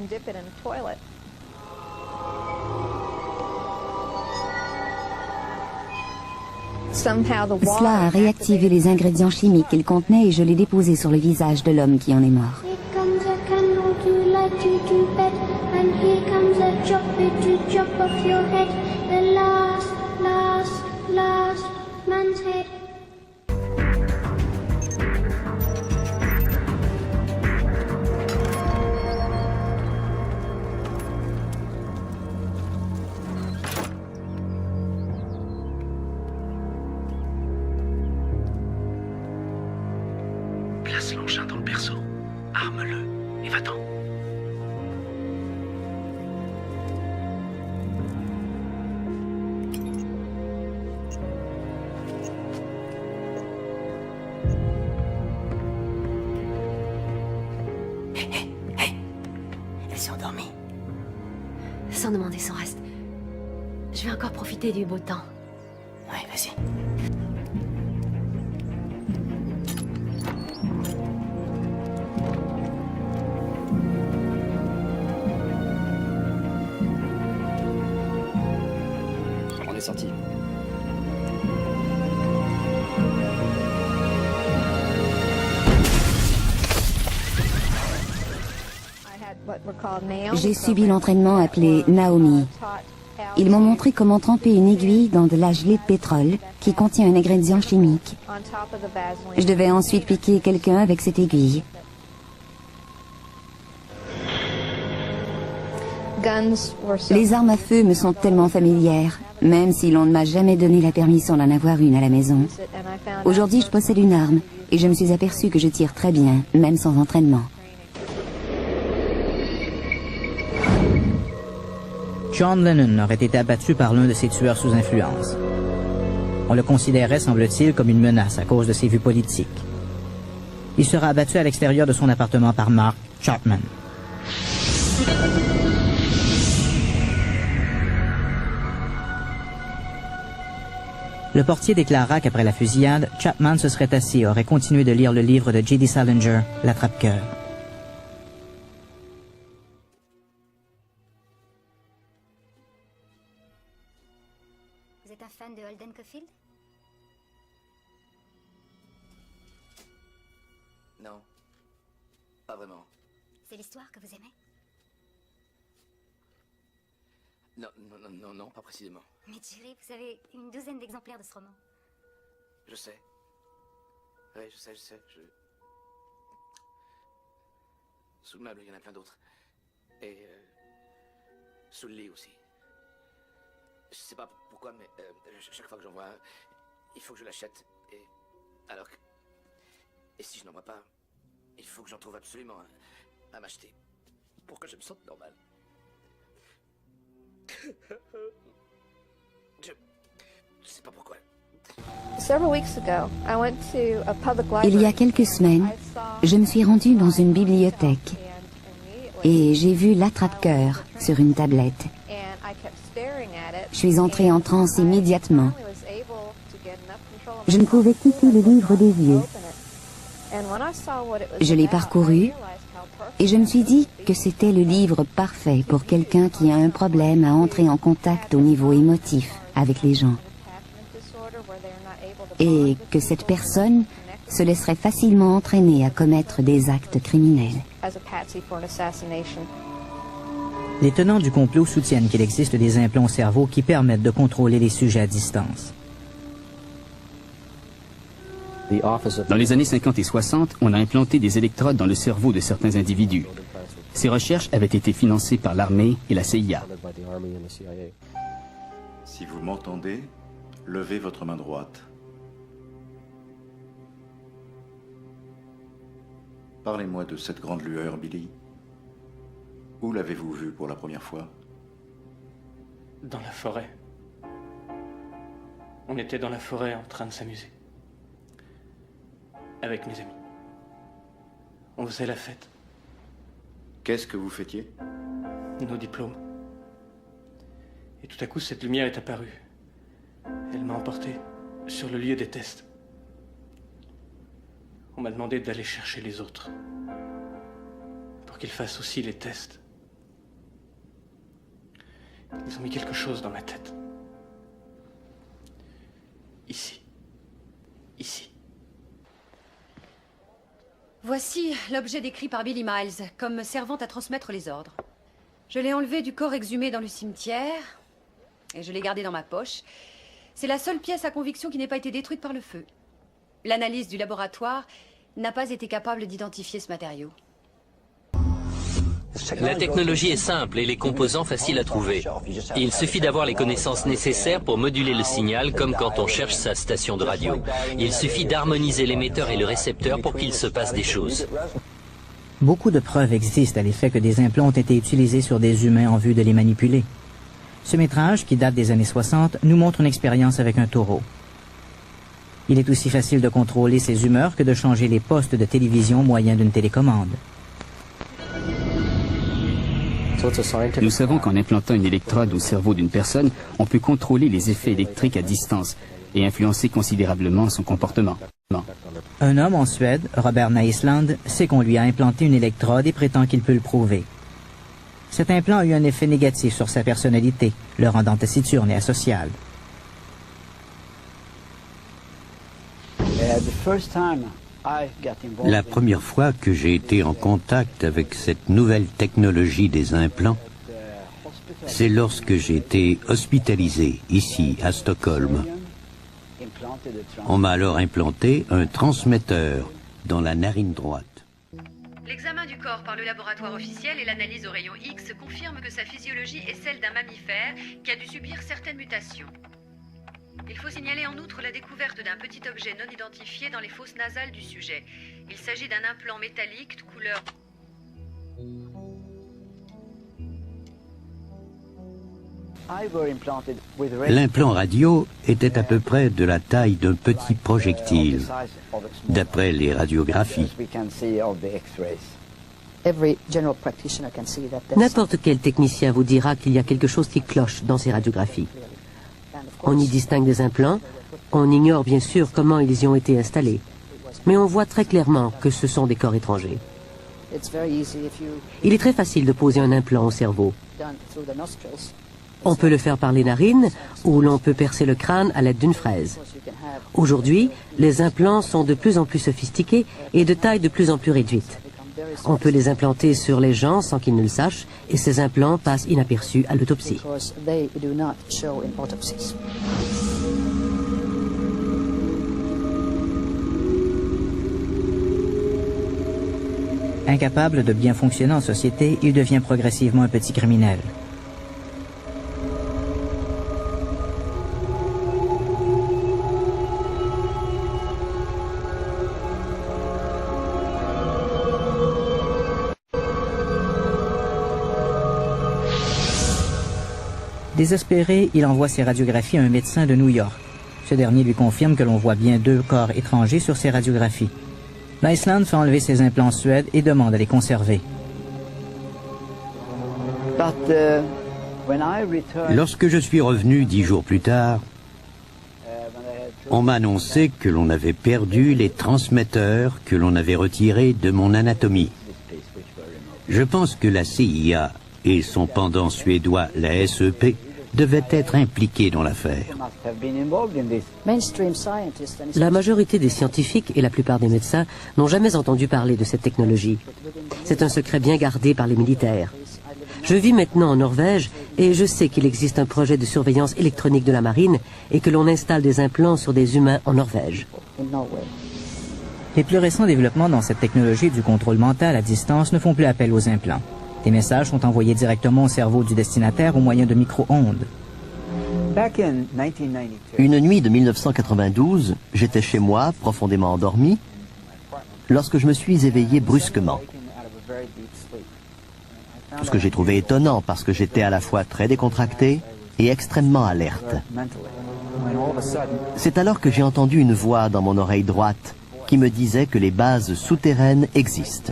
Cela a réactivé les ingrédients chimiques qu'il contenait et je l'ai déposé sur le visage de l'homme qui en est mort. Place l'engin dans le berceau. Arme-le et va-t'en. Elle s'est endormie. Sans demander son reste. Je vais encore profiter du beau temps. Ouais, vas-y. On est sorti. J'ai subi l'entraînement appelé Naomi. Ils m'ont montré comment tremper une aiguille dans de la gelée de pétrole qui contient un ingrédient chimique. Je devais ensuite piquer quelqu'un avec cette aiguille. Les armes à feu me sont tellement familières, même si l'on ne m'a jamais donné la permission d'en avoir une à la maison. Aujourd'hui, je possède une arme et je me suis aperçu que je tire très bien, même sans entraînement. John Lennon aurait été abattu par l'un de ses tueurs sous influence. On le considérait, semble-t-il, comme une menace à cause de ses vues politiques. Il sera abattu à l'extérieur de son appartement par Mark Chapman. Le portier déclara qu'après la fusillade, Chapman se serait assis et aurait continué de lire le livre de J.D. Salinger, L'attrape-cœur. Vous êtes un fan de Holden Caulfield? Non. Pas vraiment. C'est l'histoire que vous aimez? Non, pas précisément. Mais Jerry, vous avez une douzaine d'exemplaires de ce roman. Je sais. Oui, je sais. Sous le meuble, il y en a plein d'autres. Et sous le lit aussi. Je sais pas pourquoi, mais chaque fois que j'en vois un, il faut que je l'achète. Et alors que... Et si je n'en vois pas, il faut que j'en trouve absolument un à m'acheter. Pour que je me sente normal. Je sais pas pourquoi. Il y a quelques semaines, je me suis rendue dans une bibliothèque et j'ai vu L'attrape-cœur sur une tablette. Je suis entrée en transe immédiatement. Je ne pouvais quitter le livre des yeux. Je l'ai parcouru et je me suis dit que c'était le livre parfait pour quelqu'un qui a un problème à entrer en contact au niveau émotif avec les gens. Et que cette personne se laisserait facilement entraîner à commettre des actes criminels. Les tenants du complot soutiennent qu'il existe des implants au cerveau qui permettent de contrôler les sujets à distance. Dans les années 50 et 60, on a implanté des électrodes dans le cerveau de certains individus. Ces recherches avaient été financées par l'armée et la CIA. Si vous m'entendez, levez votre main droite. Parlez-moi de cette grande lueur, Billy. Où l'avez-vous vue pour la première fois? Dans la forêt. On était dans la forêt en train de s'amuser. Avec mes amis. On faisait la fête. Qu'est-ce que vous fêtiez? Nos diplômes. Et tout à coup, cette lumière est apparue. Elle m'a emporté sur le lieu des tests. On m'a demandé d'aller chercher les autres. Pour qu'ils fassent aussi les tests. Ils ont mis quelque chose dans ma tête. Ici. Ici. Voici l'objet décrit par Billy Miles, comme servant à transmettre les ordres. Je l'ai enlevé du corps exhumé dans le cimetière, et je l'ai gardé dans ma poche. C'est la seule pièce à conviction qui n'ait pas été détruite par le feu. L'analyse du laboratoire n'a pas été capable d'identifier ce matériau. La technologie est simple et les composants faciles à trouver. Il suffit d'avoir les connaissances nécessaires pour moduler le signal comme quand on cherche sa station de radio. Il suffit d'harmoniser l'émetteur et le récepteur pour qu'il se passe des choses. Beaucoup de preuves existent à l'effet que des implants ont été utilisés sur des humains en vue de les manipuler. Ce métrage, qui date des années 60, nous montre une expérience avec un taureau. Il est aussi facile de contrôler ses humeurs que de changer les postes de télévision au moyen d'une télécommande. Nous savons qu'en implantant une électrode au cerveau d'une personne, on peut contrôler les effets électriques à distance et influencer considérablement son comportement. Un homme en Suède, Robert Naisland, sait qu'on lui a implanté une électrode et prétend qu'il peut le prouver. Cet implant a eu un effet négatif sur sa personnalité, le rendant taciturne et asocial. La première fois que j'ai été en contact avec cette nouvelle technologie des implants, c'est lorsque j'ai été hospitalisé ici à Stockholm. On m'a alors implanté un transmetteur dans la narine droite. L'examen du corps par le laboratoire officiel et l'analyse au rayon X confirment que sa physiologie est celle d'un mammifère qui a dû subir certaines mutations. Il faut signaler en outre la découverte d'un petit objet non identifié dans les fosses nasales du sujet. Il s'agit d'un implant métallique de couleur... L'implant radio était à peu près de la taille d'un petit projectile, d'après les radiographies. N'importe quel technicien vous dira qu'il y a quelque chose qui cloche dans ces radiographies. On y distingue des implants, on ignore bien sûr comment ils y ont été installés, mais on voit très clairement que ce sont des corps étrangers. Il est très facile de poser un implant au cerveau. On peut le faire par les narines ou l'on peut percer le crâne à l'aide d'une fraise. Aujourd'hui, les implants sont de plus en plus sophistiqués et de taille de plus en plus réduite. On peut les implanter sur les gens sans qu'ils ne le sachent et ces implants passent inaperçus à l'autopsie. Incapable de bien fonctionner en société, il devient progressivement un petit criminel. Désespéré, il envoie ses radiographies à un médecin de New York. Ce dernier lui confirme que l'on voit bien 2 corps étrangers sur ses radiographies. Naisland fait enlever ses implants en Suède et demande à les conserver. Lorsque je suis revenu 10 jours plus tard, on m'a annoncé que l'on avait perdu les transmetteurs que l'on avait retirés de mon anatomie. Je pense que la CIA et son pendant suédois, la SEP, devaient être impliqués dans l'affaire. La majorité des scientifiques et la plupart des médecins n'ont jamais entendu parler de cette technologie. C'est un secret bien gardé par les militaires. Je vis maintenant en Norvège et je sais qu'il existe un projet de surveillance électronique de la marine et que l'on installe des implants sur des humains en Norvège. Les plus récents développements dans cette technologie du contrôle mental à distance ne font plus appel aux implants. Les messages sont envoyés directement au cerveau du destinataire au moyen de micro-ondes. Une nuit de 1992, j'étais chez moi, profondément endormi, lorsque je me suis éveillé brusquement. Ce que j'ai trouvé étonnant parce que j'étais à la fois très décontracté et extrêmement alerte. C'est alors que j'ai entendu une voix dans mon oreille droite qui me disait que les bases souterraines existent.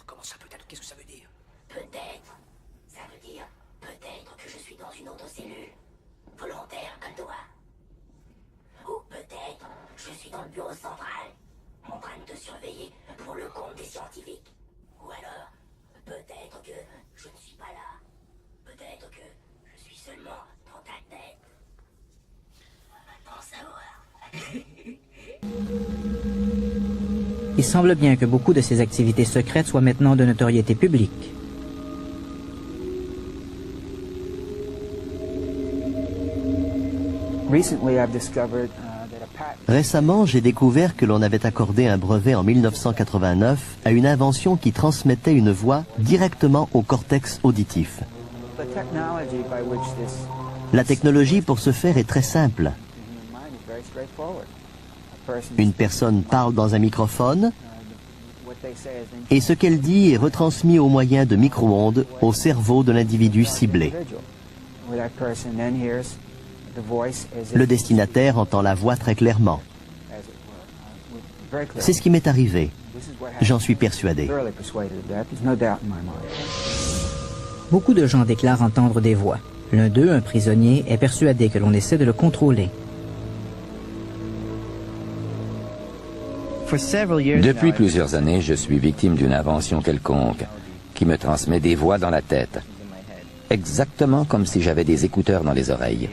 Comment ça peut-être? Qu'est-ce que ça veut dire? Peut-être. Ça veut dire peut-être que je suis dans une autre cellule. Volontaire comme toi. Ou peut-être je suis dans le bureau central, en train de te surveiller pour le compte des scientifiques. Ou alors, peut-être que Il semble bien que beaucoup de ces activités secrètes soient maintenant de notoriété publique. Récemment, j'ai découvert que l'on avait accordé un brevet en 1989 à une invention qui transmettait une voix directement au cortex auditif. La technologie pour ce faire est très simple. Une personne parle dans un microphone et ce qu'elle dit est retransmis au moyen de micro-ondes au cerveau de l'individu ciblé. Le destinataire entend la voix très clairement. C'est ce qui m'est arrivé. J'en suis persuadé. Beaucoup de gens déclarent entendre des voix. L'un d'eux, un prisonnier, est persuadé que l'on essaie de le contrôler. Depuis plusieurs années, je suis victime d'une invention quelconque qui me transmet des voix dans la tête. Exactement comme si j'avais des écouteurs dans les oreilles.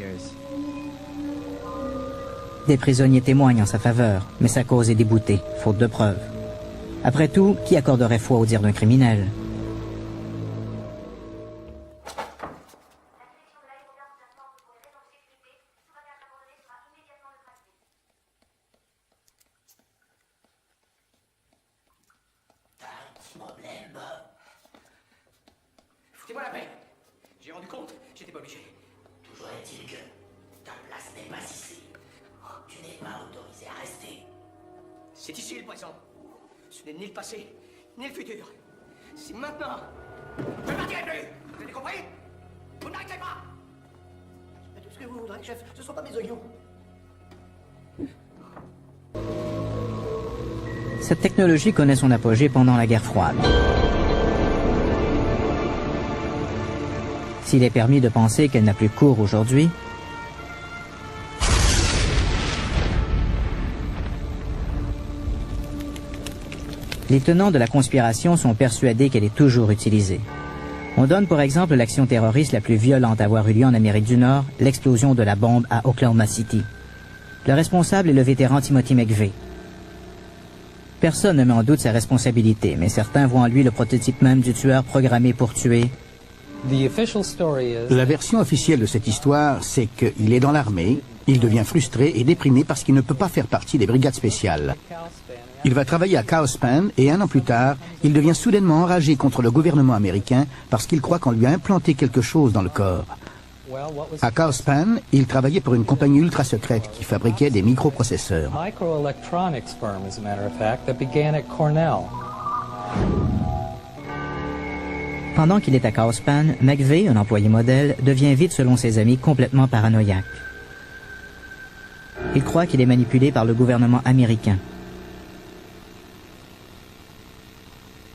Des prisonniers témoignent en sa faveur, mais sa cause est déboutée, faute de preuves. Après tout, qui accorderait foi au dire d'un criminel? Foutez-moi la paix. J'ai rendu compte, j'étais pas obligé. Toujours est-il que ta place n'est pas ici. Tu n'es pas autorisé à rester. C'est ici le présent. Ce n'est ni le passé, ni le futur. C'est maintenant. Je ne partirai plus. Vous avez compris? Vous n'arrêtez pas. Faites tout ce que vous voudrez, chef. Ce ne sont pas mes oignons. Cette technologie connaît son apogée pendant la guerre froide. S'il est permis de penser qu'elle n'a plus cours aujourd'hui, les tenants de la conspiration sont persuadés qu'elle est toujours utilisée. On donne pour exemple l'action terroriste la plus violente à avoir eu lieu en Amérique du Nord, l'explosion de la bombe à Oklahoma City. Le responsable est le vétéran Timothy McVeigh. Personne ne met en doute sa responsabilité, mais certains voient en lui le prototype même du tueur programmé pour tuer. La version officielle de cette histoire, c'est qu'il est dans l'armée, il devient frustré et déprimé parce qu'il ne peut pas faire partie des brigades spéciales. Il va travailler à Cowspan et un an plus tard, il devient soudainement enragé contre le gouvernement américain parce qu'il croit qu'on lui a implanté quelque chose dans le corps. À Cowspan, il travaillait pour une compagnie ultra secrète qui fabriquait des microprocesseurs. Pendant qu'il est à Cowspan, McVeigh, un employé modèle, devient vite, selon ses amis, complètement paranoïaque. Il croit qu'il est manipulé par le gouvernement américain.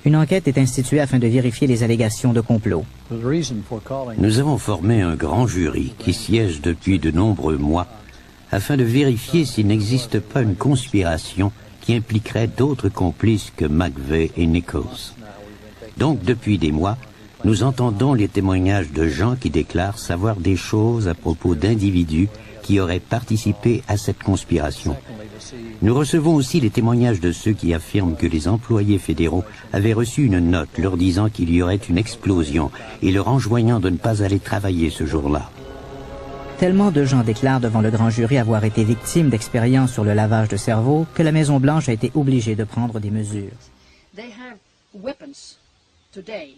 Une enquête est instituée afin de vérifier les allégations de complot. Nous avons formé un grand jury qui siège depuis de nombreux mois afin de vérifier s'il n'existe pas une conspiration qui impliquerait d'autres complices que McVeigh et Nichols. Donc, depuis des mois, nous entendons les témoignages de gens qui déclarent savoir des choses à propos d'individus qui auraient participé à cette conspiration. Nous recevons aussi les témoignages de ceux qui affirment que les employés fédéraux avaient reçu une note leur disant qu'il y aurait une explosion et leur enjoignant de ne pas aller travailler ce jour-là. Tellement de gens déclarent devant le grand jury avoir été victimes d'expériences sur le lavage de cerveau que la Maison-Blanche a été obligée de prendre des mesures. They have weapons today,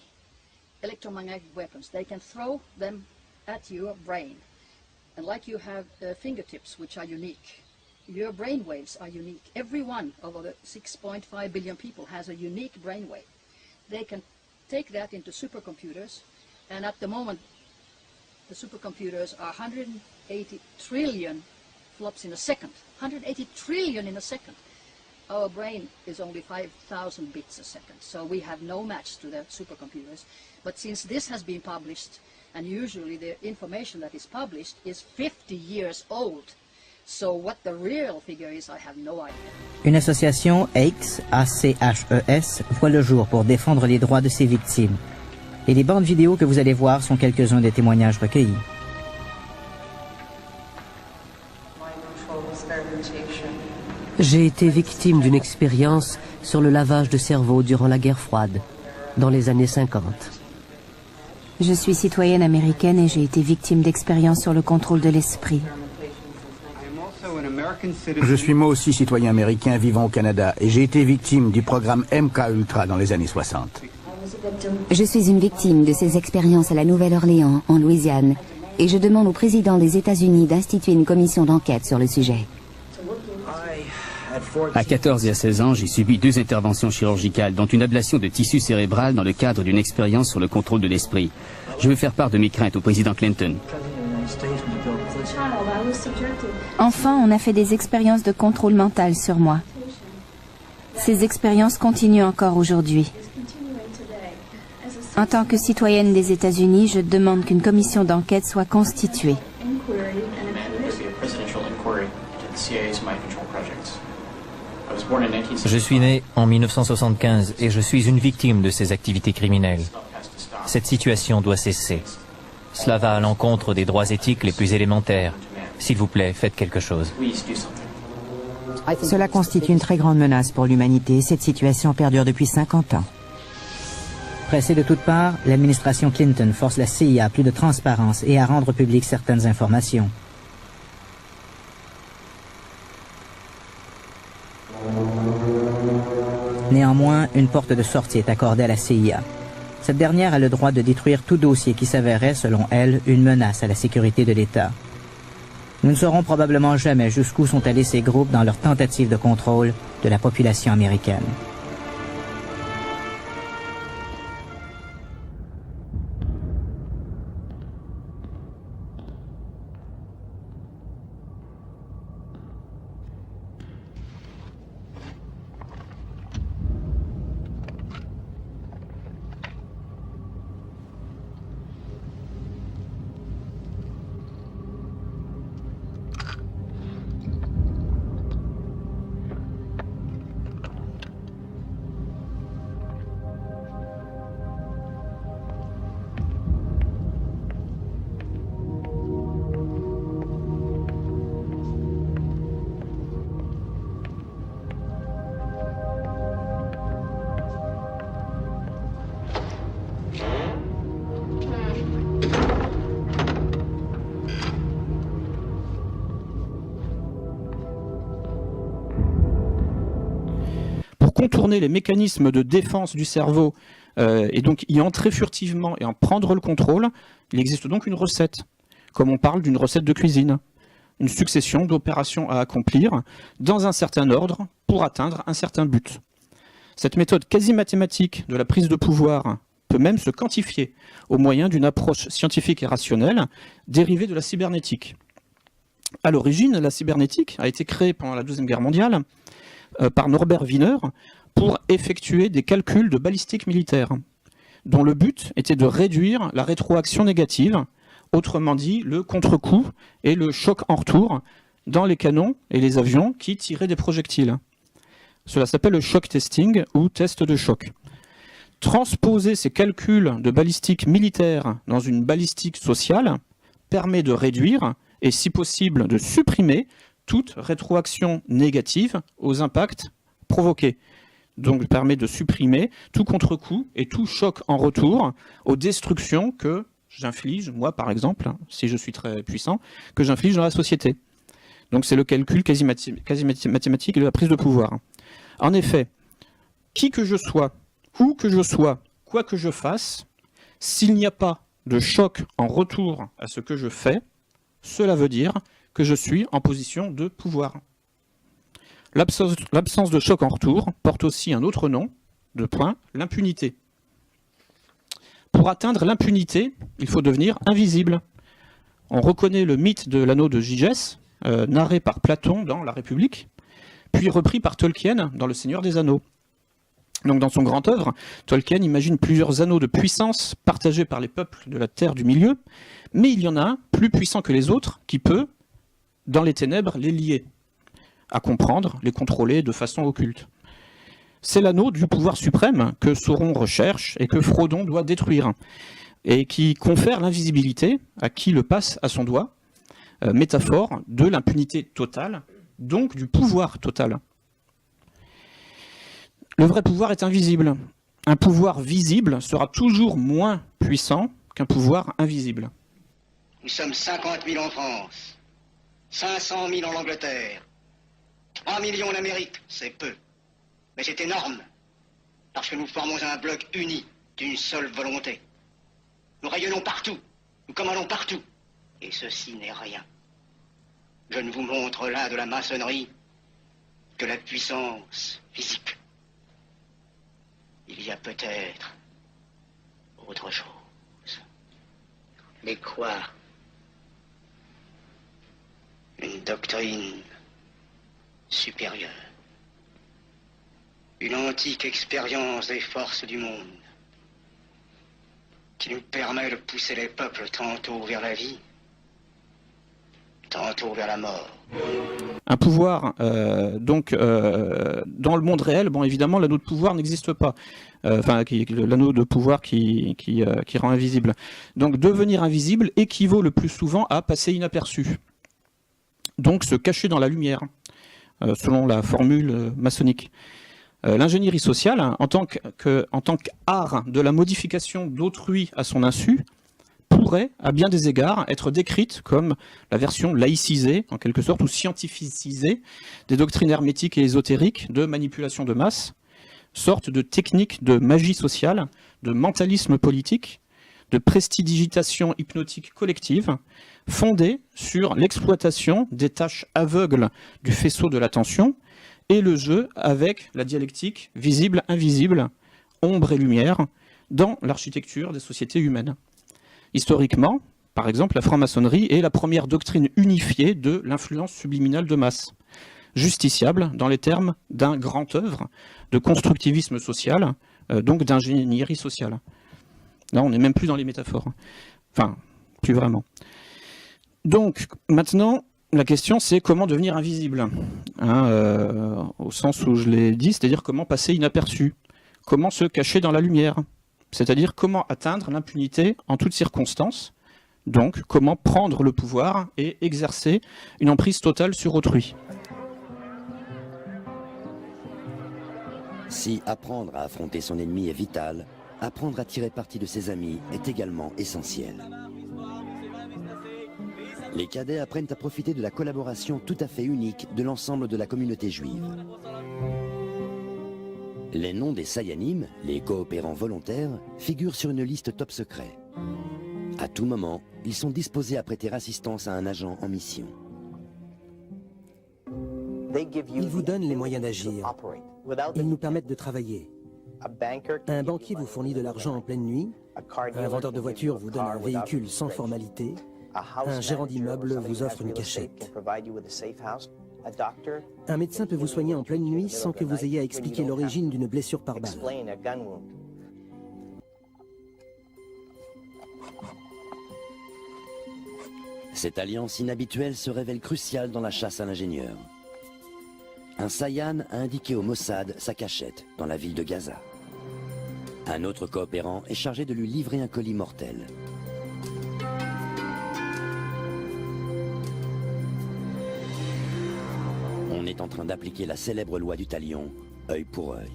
electromagnetic weapons. They can throw them at your brain. And like you have fingertips, which are unique, your brain waves are unique. Every one of the 6.5 billion people has a unique brainwave. They can take that into supercomputers, and at the moment, the supercomputers are 180 trillion flops in a second. 180 trillion in a second. Our brain is only 5,000 bits a second, so we have no match to the supercomputers. But since this has been published, and usually the information that is published is 50 years old, so what the real figure is, I have no idea. Une association, ACHES, A-C-H-E-S, voit le jour pour défendre les droits de ses victimes. Et les bandes vidéo que vous allez voir sont quelques-uns des témoignages recueillis. J'ai été victime d'une expérience sur le lavage de cerveau durant la guerre froide, dans les années 50. Je suis citoyenne américaine et j'ai été victime d'expériences sur le contrôle de l'esprit. Je suis moi aussi citoyen américain vivant au Canada et j'ai été victime du programme MKUltra dans les années 60. Je suis une victime de ces expériences à la Nouvelle-Orléans, en Louisiane, et je demande au président des États-Unis d'instituer une commission d'enquête sur le sujet. À 14 et à 16 ans, j'ai subi 2 interventions chirurgicales, dont une ablation de tissu cérébral dans le cadre d'une expérience sur le contrôle de l'esprit. Je veux faire part de mes craintes au président Clinton. Enfant, on a fait des expériences de contrôle mental sur moi. Ces expériences continuent encore aujourd'hui. En tant que citoyenne des États-Unis, je demande qu'une commission d'enquête soit constituée. Je suis né en 1975 et je suis une victime de ces activités criminelles. Cette situation doit cesser. Cela va à l'encontre des droits éthiques les plus élémentaires. S'il vous plaît, faites quelque chose. Cela constitue une très grande menace pour l'humanité. Cette situation perdure depuis 50 ans. Pressée de toutes parts, l'administration Clinton force la CIA à plus de transparence et à rendre publiques certaines informations. Néanmoins, une porte de sortie est accordée à la CIA. Cette dernière a le droit de détruire tout dossier qui s'avérerait, selon elle, une menace à la sécurité de l'État. Nous ne saurons probablement jamais jusqu'où sont allés ces groupes dans leur tentative de contrôle de la population américaine. Contourner les mécanismes de défense du cerveau et donc y entrer furtivement et en prendre le contrôle, il existe donc une recette, comme on parle d'une recette de cuisine, une succession d'opérations à accomplir dans un certain ordre pour atteindre un certain but. Cette méthode quasi mathématique de la prise de pouvoir peut même se quantifier au moyen d'une approche scientifique et rationnelle dérivée de la cybernétique. À l'origine, la cybernétique a été créée pendant la Deuxième Guerre mondiale par Norbert Wiener pour effectuer des calculs de balistique militaire, dont le but était de réduire la rétroaction négative, autrement dit le contre-coup et le choc en retour dans les canons et les avions qui tiraient des projectiles. Cela s'appelle le shock testing ou test de choc. Transposer ces calculs de balistique militaire dans une balistique sociale permet de réduire et si possible de supprimer toute rétroaction négative aux impacts provoqués. Donc permet de supprimer tout contre-coup et tout choc en retour aux destructions que j'inflige, moi par exemple, si je suis très puissant, que j'inflige dans la société. Donc c'est le calcul quasi mathématique de la prise de pouvoir. En effet, qui que je sois, où que je sois, quoi que je fasse, s'il n'y a pas de choc en retour à ce que je fais, cela veut dire que je suis en position de pouvoir. L'absence de choc en retour porte aussi un autre nom, l'impunité. Pour atteindre l'impunité, il faut devenir invisible. On reconnaît le mythe de l'anneau de Gigès, narré par Platon dans La République, puis repris par Tolkien dans Le Seigneur des Anneaux. Donc dans son grand œuvre, Tolkien imagine plusieurs anneaux de puissance partagés par les peuples de la Terre du Milieu, mais il y en a un plus puissant que les autres qui peut, dans les ténèbres, les lier, à comprendre, les contrôler de façon occulte. C'est l'anneau du pouvoir suprême que Sauron recherche et que Frodon doit détruire, et qui confère l'invisibilité à qui le passe à son doigt, métaphore de l'impunité totale donc du pouvoir total. Le vrai pouvoir est invisible. Un pouvoir visible sera toujours moins puissant qu'un pouvoir invisible. Nous sommes 50 000 en France, 500 000 en Angleterre, 3 millions en Amérique, c'est peu. Mais c'est énorme, parce que nous formons un bloc uni d'une seule volonté. Nous rayonnons partout, nous commandons partout, et ceci n'est rien. Je ne vous montre là de la maçonnerie que la puissance physique. Il y a peut-être autre chose. Mais quoi? Une doctrine supérieure. Une antique expérience des forces du monde qui nous permet de pousser les peuples tantôt vers la vie, tantôt vers la mort. Un pouvoir, dans le monde réel, bon, évidemment, l'anneau de pouvoir n'existe pas. L'anneau de pouvoir qui rend invisible. Donc, devenir invisible équivaut le plus souvent à passer inaperçu. Donc, se cacher dans la lumière, selon la formule maçonnique. L'ingénierie sociale, en tant qu'art de la modification d'autrui à son insu, pourrait, à bien des égards, être décrite comme la version laïcisée, en quelque sorte, ou scientificisée des doctrines hermétiques et ésotériques de manipulation de masse, sorte de technique de magie sociale, de mentalisme politique, de prestidigitation hypnotique collective, fondée sur l'exploitation des tâches aveugles du faisceau de l'attention et le jeu avec la dialectique visible-invisible, ombre et lumière, dans l'architecture des sociétés humaines. Historiquement, par exemple, la franc-maçonnerie est la première doctrine unifiée de l'influence subliminale de masse, justiciable dans les termes d'un grand œuvre de constructivisme social, donc d'ingénierie sociale. Là, on n'est même plus dans les métaphores. Enfin, plus vraiment. Donc, maintenant, la question, c'est comment devenir invisible, au sens où je l'ai dit, c'est-à-dire comment passer inaperçu, comment se cacher dans la lumière, c'est-à-dire comment atteindre l'impunité en toutes circonstances, donc comment prendre le pouvoir et exercer une emprise totale sur autrui. Si apprendre à affronter son ennemi est vital, apprendre à tirer parti de ses amis est également essentiel. Les cadets apprennent à profiter de la collaboration tout à fait unique de l'ensemble de la communauté juive. Les noms des Sayanim, les coopérants volontaires, figurent sur une liste top secret. À tout moment, ils sont disposés à prêter assistance à un agent en mission. Ils vous donnent les moyens d'agir. Ils nous permettent de travailler. Un banquier vous fournit de l'argent en pleine nuit. Un vendeur de voitures vous donne un véhicule sans formalité. Un gérant d'immeuble vous offre une cachette. Un médecin peut vous soigner en pleine nuit sans que vous ayez à expliquer l'origine d'une blessure par balle. Cette alliance inhabituelle se révèle cruciale dans la chasse à l'ingénieur. Un Sayan a indiqué au Mossad sa cachette dans la ville de Gaza. Un autre coopérant est chargé de lui livrer un colis mortel. On est en train d'appliquer la célèbre loi du talion, œil pour œil.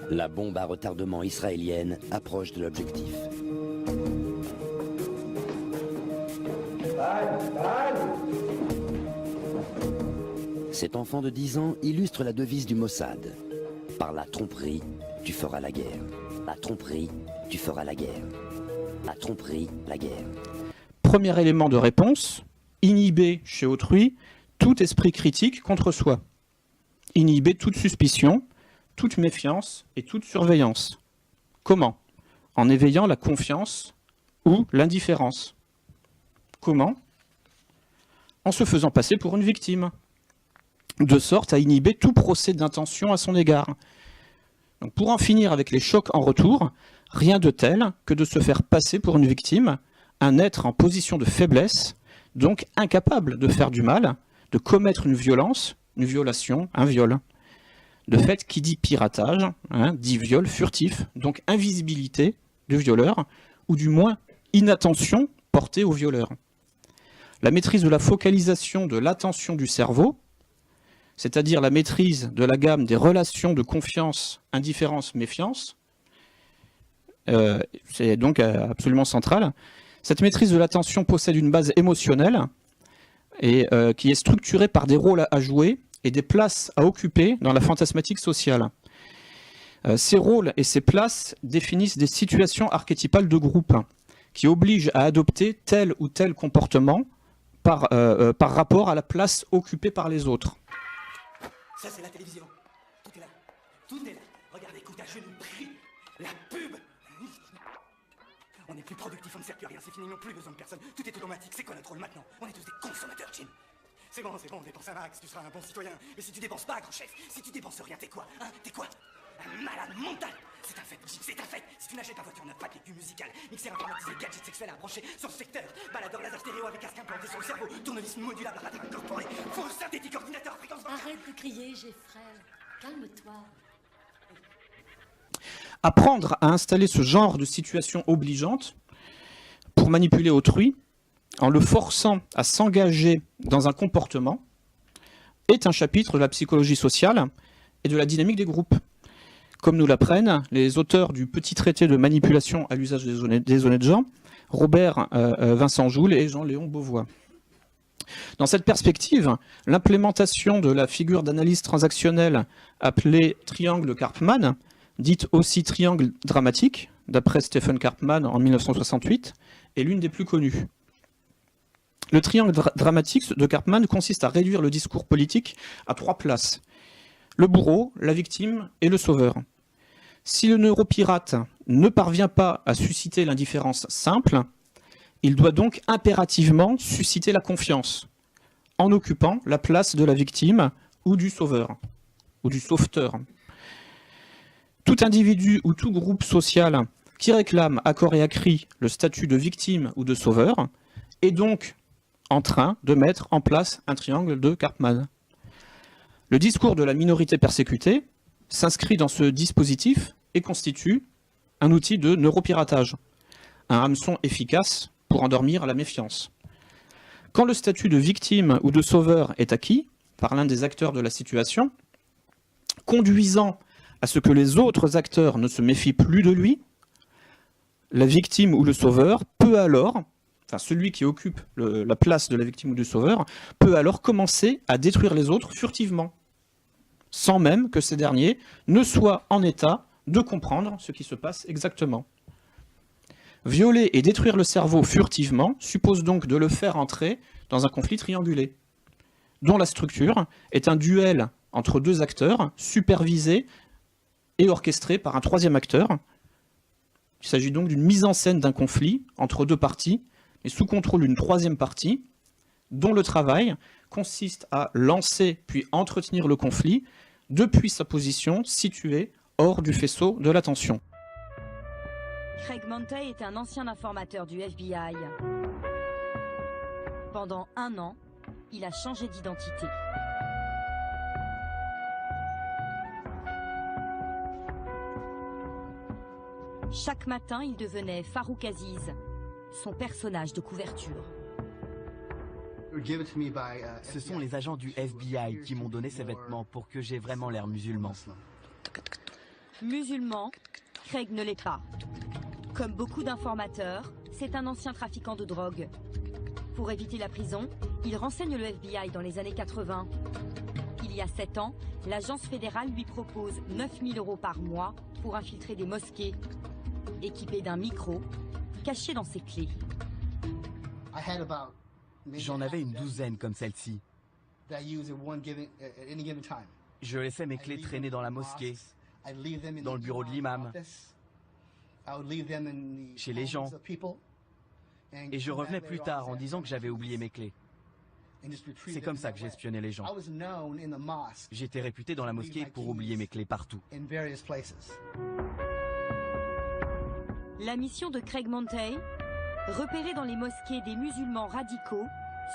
La bombe à retardement israélienne approche de l'objectif. Cet enfant de 10 ans illustre la devise du Mossad. Par la tromperie, tu feras la guerre. La tromperie, tu feras la guerre. La tromperie, la guerre. Premier élément de réponse, inhiber chez autrui tout esprit critique contre soi. Inhiber toute suspicion, toute méfiance et toute surveillance. Comment? En éveillant la confiance ou l'indifférence. Comment? En se faisant passer pour une victime, de sorte à inhiber tout procès d'intention à son égard. Donc pour en finir avec les chocs en retour, rien de tel que de se faire passer pour une victime, un être en position de faiblesse, donc incapable de faire du mal, de commettre une violence, une violation, un viol. De fait, qui dit piratage, dit viol furtif, donc invisibilité du violeur, ou du moins inattention portée au violeur. La maîtrise de la focalisation de l'attention du cerveau, c'est-à-dire la maîtrise de la gamme des relations de confiance, indifférence, méfiance, c'est donc absolument central. Cette maîtrise de l'attention possède une base émotionnelle et qui est structurée par des rôles à jouer et des places à occuper dans la fantasmatique sociale. Ces rôles et ces places définissent des situations archétypales de groupe qui obligent à adopter tel ou tel comportement par rapport à la place occupée par les autres. Ça, c'est la télévision. Tout est là. Tout est là. Regarde, écoute, je nous prie. La pub. On est plus productif, on ne sert plus à rien, c'est fini, ils n'ont plus besoin de personne. Tout est automatique, c'est quoi notre rôle maintenant? On est tous des consommateurs, Jim. C'est bon, on dépense un max, tu seras un bon citoyen. Mais si tu dépenses pas, grand chef, si tu dépenses rien, t'es quoi? T'es quoi? Un malade mental. C'est un fait, Jim, c'est un fait. Si tu n'achètes pas voiture neuve, papier, du musical, mixeur informatisé, gadget sexuel à brancher sur le secteur, baladeur laser stéréo avec casque implanté sur le cerveau, tournevis modulable à matin incorporé, full synthétique ordinateur à fréquence basse. Arrête de crier, j'ai frère. Calme-toi. Apprendre à installer ce genre de situation obligeante pour manipuler autrui, en le forçant à s'engager dans un comportement, est un chapitre de la psychologie sociale et de la dynamique des groupes. Comme nous l'apprennent les auteurs du petit traité de manipulation à l'usage des honnêtes gens, Robert Vincent Joule et Jean-Léon Beauvois. Dans cette perspective, l'implémentation de la figure d'analyse transactionnelle appelée triangle Karpman, dite aussi triangle dramatique, d'après Stephen Karpman en 1968, est l'une des plus connues. Le triangle dramatique de Karpman consiste à réduire le discours politique à 3 places: le bourreau, la victime et le sauveur. Si le neuropirate ne parvient pas à susciter l'indifférence simple, il doit donc impérativement susciter la confiance, en occupant la place de la victime ou du sauveur, ou du sauveteur. Tout individu ou tout groupe social qui réclame à corps et à cri le statut de victime ou de sauveur est donc en train de mettre en place un triangle de Karpman. Le discours de la minorité persécutée s'inscrit dans ce dispositif et constitue un outil de neuropiratage, un hameçon efficace pour endormir la méfiance. Quand le statut de victime ou de sauveur est acquis par l'un des acteurs de la situation, conduisant à ce que les autres acteurs ne se méfient plus de lui, la victime ou le sauveur peut alors, enfin celui qui occupe la place de la victime ou du sauveur, peut alors commencer à détruire les autres furtivement, sans même que ces derniers ne soient en état de comprendre ce qui se passe exactement. Violer et détruire le cerveau furtivement suppose donc de le faire entrer dans un conflit triangulé, dont la structure est un duel entre 2 acteurs, supervisé et orchestré par un 3e acteur. Il s'agit donc d'une mise en scène d'un conflit entre 2 parties, mais sous contrôle d'une 3e partie, dont le travail consiste à lancer puis entretenir le conflit depuis sa position située hors du faisceau de l'attention. Craig Montey est un ancien informateur du FBI. Pendant 1 an, il a changé d'identité. Chaque matin, il devenait Farouk Aziz, son personnage de couverture. Ce sont les agents du FBI qui m'ont donné ces vêtements pour que j'ai vraiment l'air musulman. Musulman, Craig ne l'est pas. Comme beaucoup d'informateurs, c'est un ancien trafiquant de drogue. Pour éviter la prison, il renseigne le FBI dans les années 80. Il y a 7 ans, l'agence fédérale lui propose 9 000 € par mois pour infiltrer des mosquées, équipé d'un micro, caché dans ses clés. J'en avais une douzaine comme celle-ci. Je laissais mes clés traîner dans la mosquée, dans le bureau de l'imam, chez les gens. Et je revenais plus tard en disant que j'avais oublié mes clés. C'est comme ça que j'espionnais les gens. J'étais réputé dans la mosquée pour oublier mes clés partout. La mission de Craig Montey, repérer dans les mosquées des musulmans radicaux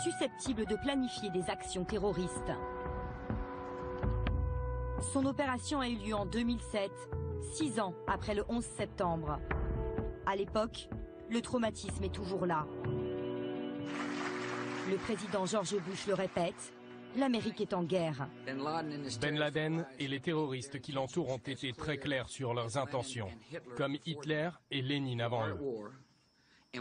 susceptible de planifier des actions terroristes. Son opération a eu lieu en 2007, 6 ans après le 11 septembre. À l'époque, le traumatisme est toujours là. Le président George Bush le répète, l'Amérique est en guerre. Ben Laden et les terroristes qui l'entourent ont été très clairs sur leurs intentions, comme Hitler et Lénine avant eux.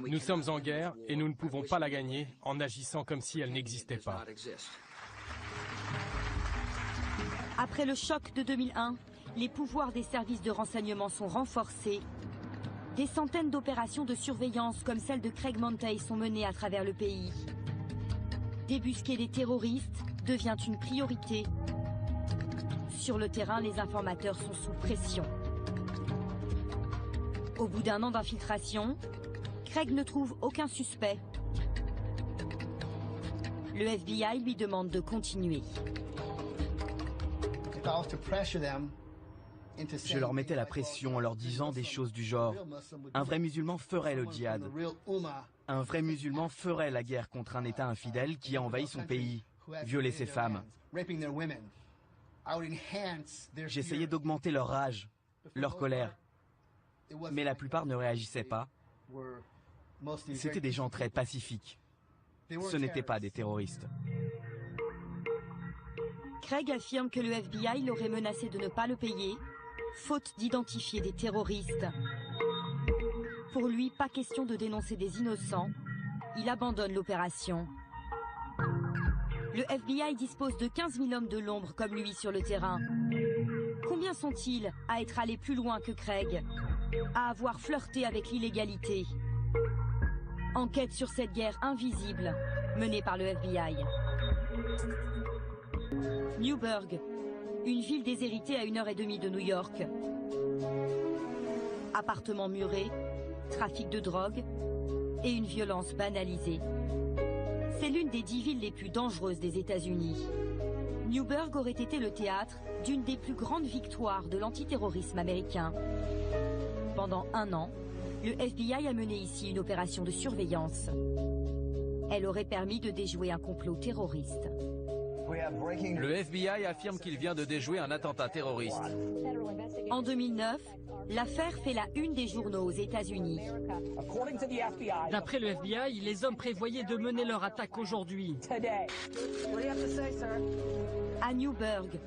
Nous sommes en guerre et nous ne pouvons pas la gagner en agissant comme si elle n'existait pas. Après le choc de 2001, les pouvoirs des services de renseignement sont renforcés. Des centaines d'opérations de surveillance comme celle de Craig Montey sont menées à travers le pays. Débusquer des terroristes devient une priorité. Sur le terrain, les informateurs sont sous pression. Au bout d'un an d'infiltration, Craig ne trouve aucun suspect. Le FBI lui demande de continuer. Je leur mettais la pression en leur disant des choses du genre « Un vrai musulman ferait le djihad. Un vrai musulman ferait la guerre contre un État infidèle qui a envahi son pays, violé ses femmes. » J'essayais d'augmenter leur rage, leur colère. Mais la plupart ne réagissaient pas. C'étaient des gens très pacifiques. Ce n'étaient pas des terroristes. Craig affirme que le FBI l'aurait menacé de ne pas le payer, faute d'identifier des terroristes. Pour lui, pas question de dénoncer des innocents. Il abandonne l'opération. Le FBI dispose de 15 000 hommes de l'ombre comme lui sur le terrain. Combien sont-ils à être allés plus loin que Craig, à avoir flirté avec l'illégalité? Enquête sur cette guerre invisible menée par le FBI. Newburgh, une ville déshéritée à 1h30 de New York. Appartements murés, trafic de drogue et une violence banalisée. C'est l'une des 10 villes les plus dangereuses des États-Unis. Newburgh aurait été le théâtre d'une des plus grandes victoires de l'antiterrorisme américain. Pendant 1 an, le FBI a mené ici une opération de surveillance. Elle aurait permis de déjouer un complot terroriste. Le FBI affirme qu'il vient de déjouer un attentat terroriste. En 2009, l'affaire fait la une des journaux aux États-Unis. D'après le FBI, les hommes prévoyaient de mener leur attaque aujourd'hui. À Newburgh,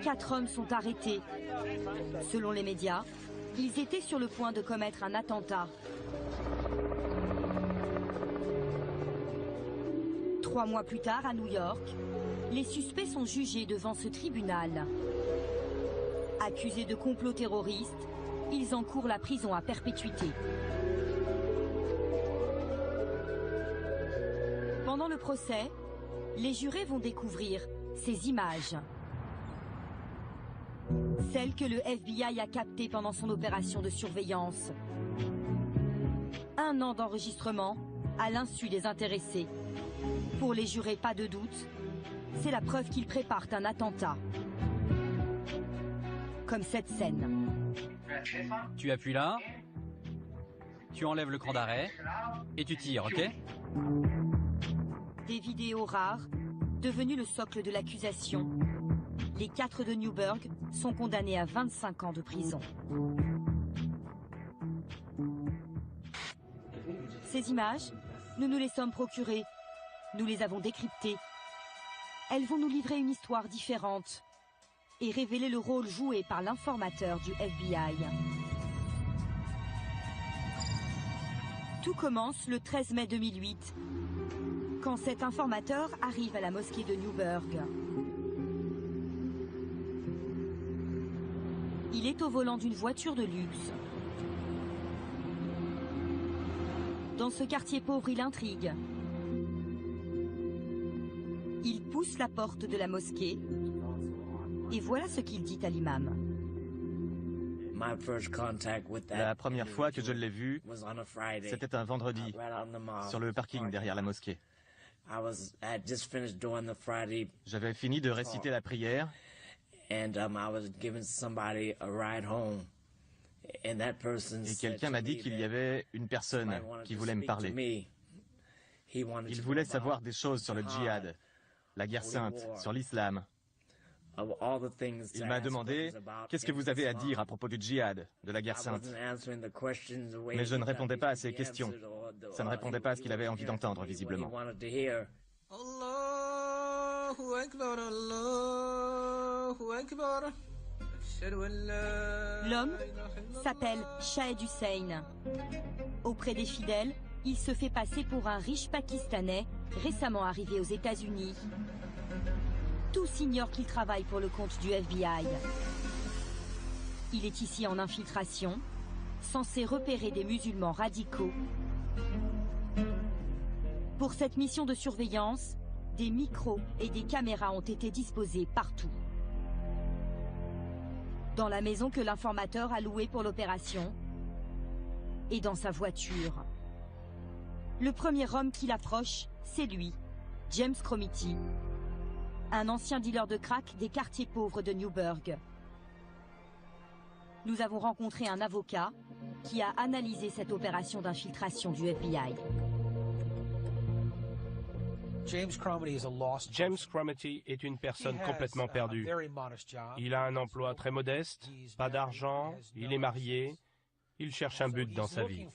4 hommes sont arrêtés. Selon les médias, ils étaient sur le point de commettre un attentat. 3 mois plus tard, à New York, les suspects sont jugés devant ce tribunal. Accusés de complot terroriste, ils encourent la prison à perpétuité. Pendant le procès, les jurés vont découvrir ces images. Celles que le FBI a captées pendant son opération de surveillance. 1 an d'enregistrement à l'insu des intéressés. Pour les jurés, pas de doute, c'est la preuve qu'ils préparent un attentat. Comme cette scène. Tu appuies là, tu enlèves le cran d'arrêt et tu tires, ok? Des vidéos rares, devenues le socle de l'accusation. Les 4 de Newburgh sont condamnés à 25 ans de prison. Ces images, nous nous les sommes procurées. Nous les avons décryptées. Elles vont nous livrer une histoire différente et révéler le rôle joué par l'informateur du FBI. Tout commence le 13 mai 2008, quand cet informateur arrive à la mosquée de Newburgh. Il est au volant d'une voiture de luxe. Dans ce quartier pauvre, il intrigue. Il pousse la porte de la mosquée et voilà ce qu'il dit à l'imam. La première fois que je l'ai vu, c'était un vendredi, sur le parking derrière la mosquée. J'avais fini de réciter la prière et quelqu'un m'a dit qu'il y avait une personne qui voulait me parler. Il voulait savoir des choses sur le djihad, la guerre sainte, sur l'islam. Il m'a demandé « Qu'est-ce que vous avez à dire à propos du djihad, de la guerre sainte ?» Mais je ne répondais pas à ses questions. Ça ne répondait pas à ce qu'il avait envie d'entendre, visiblement. L'homme s'appelle Shahed Hussein. Auprès des fidèles, il se fait passer pour un riche Pakistanais récemment arrivé aux États-Unis. Tous ignorent qu'il travaille pour le compte du FBI. Il est ici en infiltration, censé repérer des musulmans radicaux. Pour cette mission de surveillance, des micros et des caméras ont été disposés partout. Dans la maison que l'informateur a louée pour l'opération et dans sa voiture. Le premier homme qui l'approche, c'est lui, James Cromity, un ancien dealer de crack des quartiers pauvres de Newburgh. Nous avons rencontré un avocat qui a analysé cette opération d'infiltration du FBI. James Cromity est une personne complètement perdue. Il a un emploi très modeste, pas d'argent, il est marié, il cherche un but dans sa vie.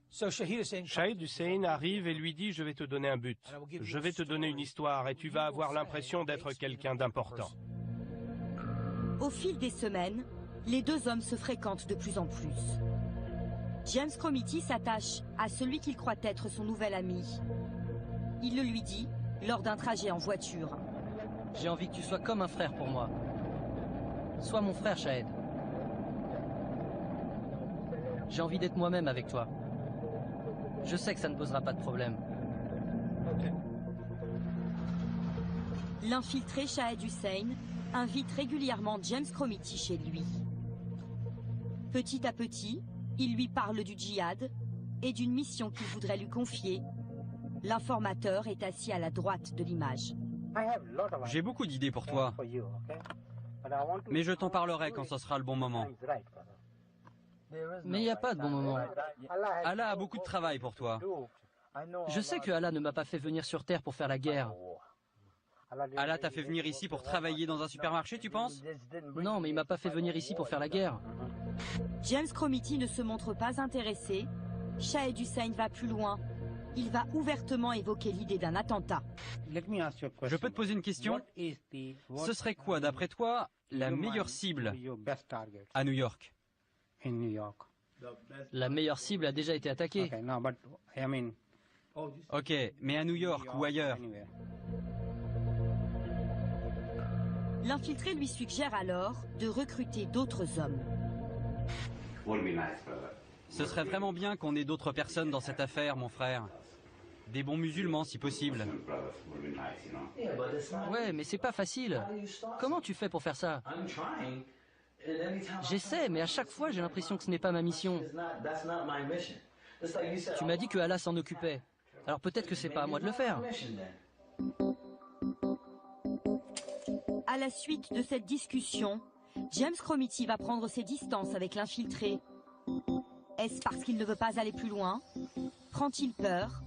Shahed Hussein arrive et lui dit « Je vais te donner un but, je vais te donner une histoire et tu vas avoir l'impression d'être quelqu'un d'important. » Au fil des semaines, les deux hommes se fréquentent de plus en plus. James Cromity s'attache à celui qu'il croit être son nouvel ami. Il le lui dit lors d'un trajet en voiture. J'ai envie que tu sois comme un frère pour moi. Sois mon frère, Shahed. J'ai envie d'être moi-même avec toi. Je sais que ça ne posera pas de problème. L'infiltré Shahed Hussein invite régulièrement James Cromity chez lui. Petit à petit, il lui parle du djihad et d'une mission qu'il voudrait lui confier. L'informateur est assis à la droite de l'image. J'ai beaucoup d'idées pour toi, mais je t'en parlerai quand ce sera le bon moment. Mais il n'y a pas de bon moment. Allah a beaucoup de travail pour toi. Je sais que Allah ne m'a pas fait venir sur Terre pour faire la guerre. Allah t'a fait venir ici pour travailler dans un supermarché, tu penses? Non, mais il m'a pas fait venir ici pour faire la guerre. James Cromity ne se montre pas intéressé. Shahed Hussein va plus loin. Il va ouvertement évoquer l'idée d'un attentat. Je peux te poser une question? Ce serait quoi, d'après toi, la meilleure cible à New York? La meilleure cible a déjà été attaquée. Ok, mais à New York ou ailleurs? L'infiltré lui suggère alors de recruter d'autres hommes. Ce serait vraiment bien qu'on ait d'autres personnes dans cette affaire, mon frère. Des bons musulmans, si possible. Ouais, mais c'est pas facile. Comment tu fais pour faire ça? J'essaie, mais à chaque fois, j'ai l'impression que ce n'est pas ma mission. Tu m'as dit que Allah s'en occupait. Alors peut-être que c'est pas à moi de le faire. À la suite de cette discussion, James Cromity va prendre ses distances avec l'infiltré. Est-ce parce qu'il ne veut pas aller plus loin? Prend-il peur?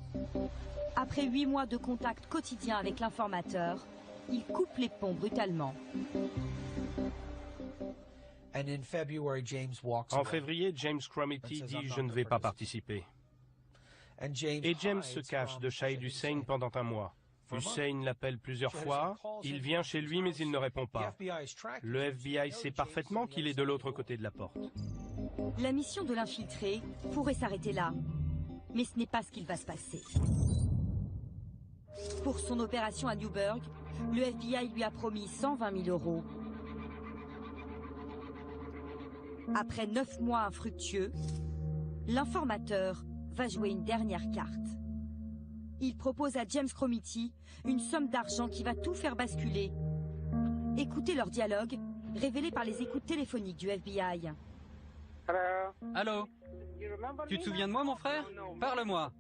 Après 8 mois de contact quotidien avec l'informateur, il coupe les ponts brutalement. En février, James Cromity dit « Je ne vais pas participer ». Et James se cache de Shahed Hussein pendant un mois. Hussein l'appelle plusieurs fois, il vient chez lui mais il ne répond pas. Le FBI sait parfaitement qu'il est de l'autre côté de la porte. La mission de l'infiltré pourrait s'arrêter là, mais ce n'est pas ce qu'il va se passer. Pour son opération à Newburgh, le FBI lui a promis 120 000 €. Après 9 mois infructueux, l'informateur va jouer une dernière carte. Il propose à James Cromity une somme d'argent qui va tout faire basculer. Écoutez leur dialogue, révélé par les écoutes téléphoniques du FBI. Allô? Tu te souviens de moi, mon frère? Parle-moi.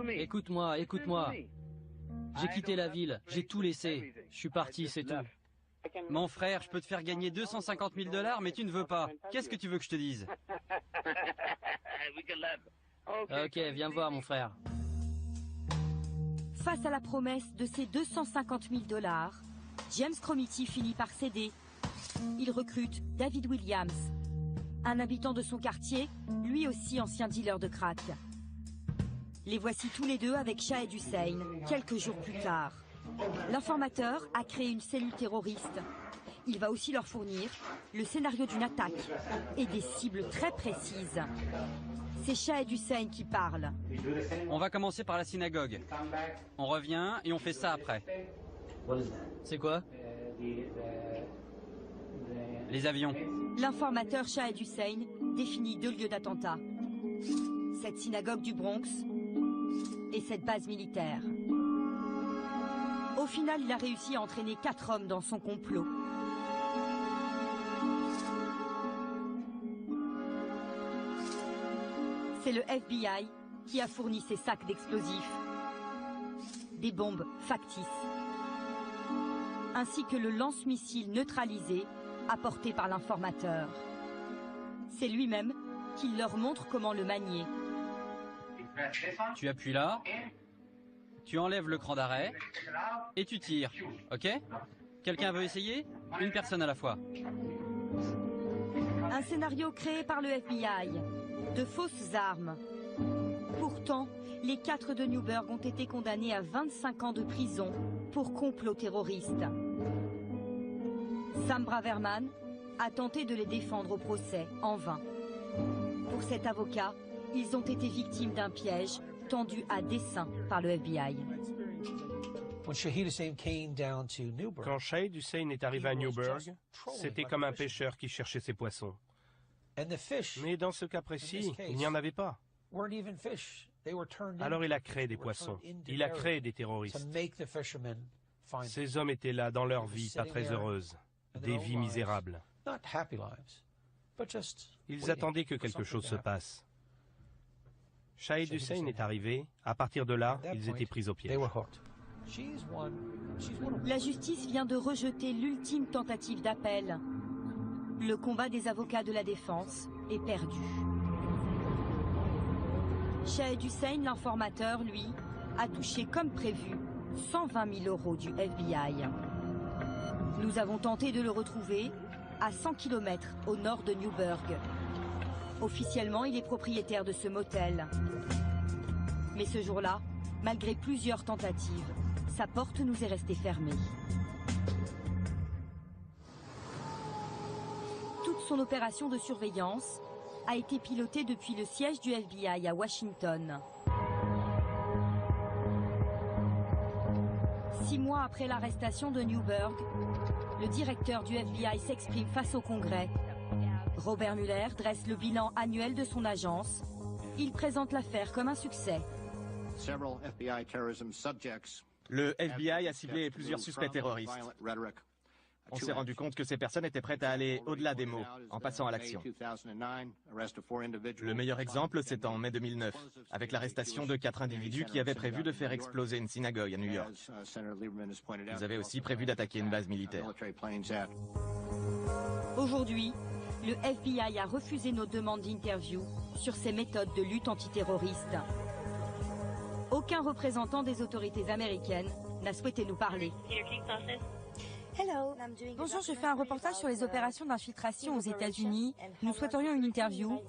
Écoute-moi, écoute-moi. J'ai quitté la ville, j'ai tout laissé. Je suis parti, c'est tout. Mon frère, je peux te faire gagner 250 000 $, mais tu ne veux pas. Qu'est-ce que tu veux que je te dise? Ok, viens voir mon frère. Face à la promesse de ses 250 000 $, James Cromity finit par céder. Il recrute David Williams, un habitant de son quartier, lui aussi ancien dealer de crack. Les voici tous les deux avec Shahed Hussein, quelques jours plus tard. L'informateur a créé une cellule terroriste. Il va aussi leur fournir le scénario d'une attaque et des cibles très précises. C'est Shahed Hussein qui parle. On va commencer par la synagogue. On revient et on fait ça après. C'est quoi? Les avions. L'informateur Shahed Hussein définit 2 lieux d'attentat. Cette synagogue du Bronx et cette base militaire. Au final, il a réussi à entraîner 4 hommes dans son complot. C'est le FBI qui a fourni ces sacs d'explosifs, des bombes factices, ainsi que le lance-missile neutralisé apporté par l'informateur. C'est lui-même qui leur montre comment le manier. Tu appuies là, tu enlèves le cran d'arrêt et tu tires, ok? Quelqu'un veut essayer? Une personne à la fois. Un scénario créé par le FBI, de fausses armes. Pourtant, les 4 de Newburgh ont été condamnés à 25 ans de prison pour complot terroriste. Sam Braverman a tenté de les défendre au procès, en vain. Pour cet avocat, ils ont été victimes d'un piège tendu à dessein par le FBI. Quand Shahed Hussein est arrivé à Newburgh, c'était comme un pêcheur qui cherchait ses poissons. Mais dans ce cas précis, il n'y en avait pas. Alors il a créé des poissons. Il a créé des terroristes. Ces hommes étaient là dans leur vie pas très heureuse, des vies misérables. Ils attendaient que quelque chose se passe. Shahed Hussein est arrivé, à partir de là, ils étaient pris au piège. La justice vient de rejeter l'ultime tentative d'appel. Le combat des avocats de la défense est perdu. Shahed Hussein, l'informateur, lui, a touché comme prévu 120 000 € du FBI. Nous avons tenté de le retrouver à 100 km au nord de Newburgh. Officiellement, il est propriétaire de ce motel. Mais ce jour-là, malgré plusieurs tentatives, sa porte nous est restée fermée. Toute son opération de surveillance a été pilotée depuis le siège du FBI à Washington. 6 mois après l'arrestation de Newburgh, le directeur du FBI s'exprime face au Congrès. Robert Mueller dresse le bilan annuel de son agence. Il présente l'affaire comme un succès. Le FBI a ciblé plusieurs suspects terroristes. On s'est rendu compte que ces personnes étaient prêtes à aller au-delà des mots, en passant à l'action. Le meilleur exemple, c'est en mai 2009, avec l'arrestation de 4 individus qui avaient prévu de faire exploser une synagogue à New York. Ils avaient aussi prévu d'attaquer une base militaire. Aujourd'hui, le FBI a refusé nos demandes d'interview sur ses méthodes de lutte antiterroriste. Aucun représentant des autorités américaines n'a souhaité nous parler. Bonjour, je fais un reportage sur les opérations d'infiltration aux États-Unis. Nous souhaiterions une interview.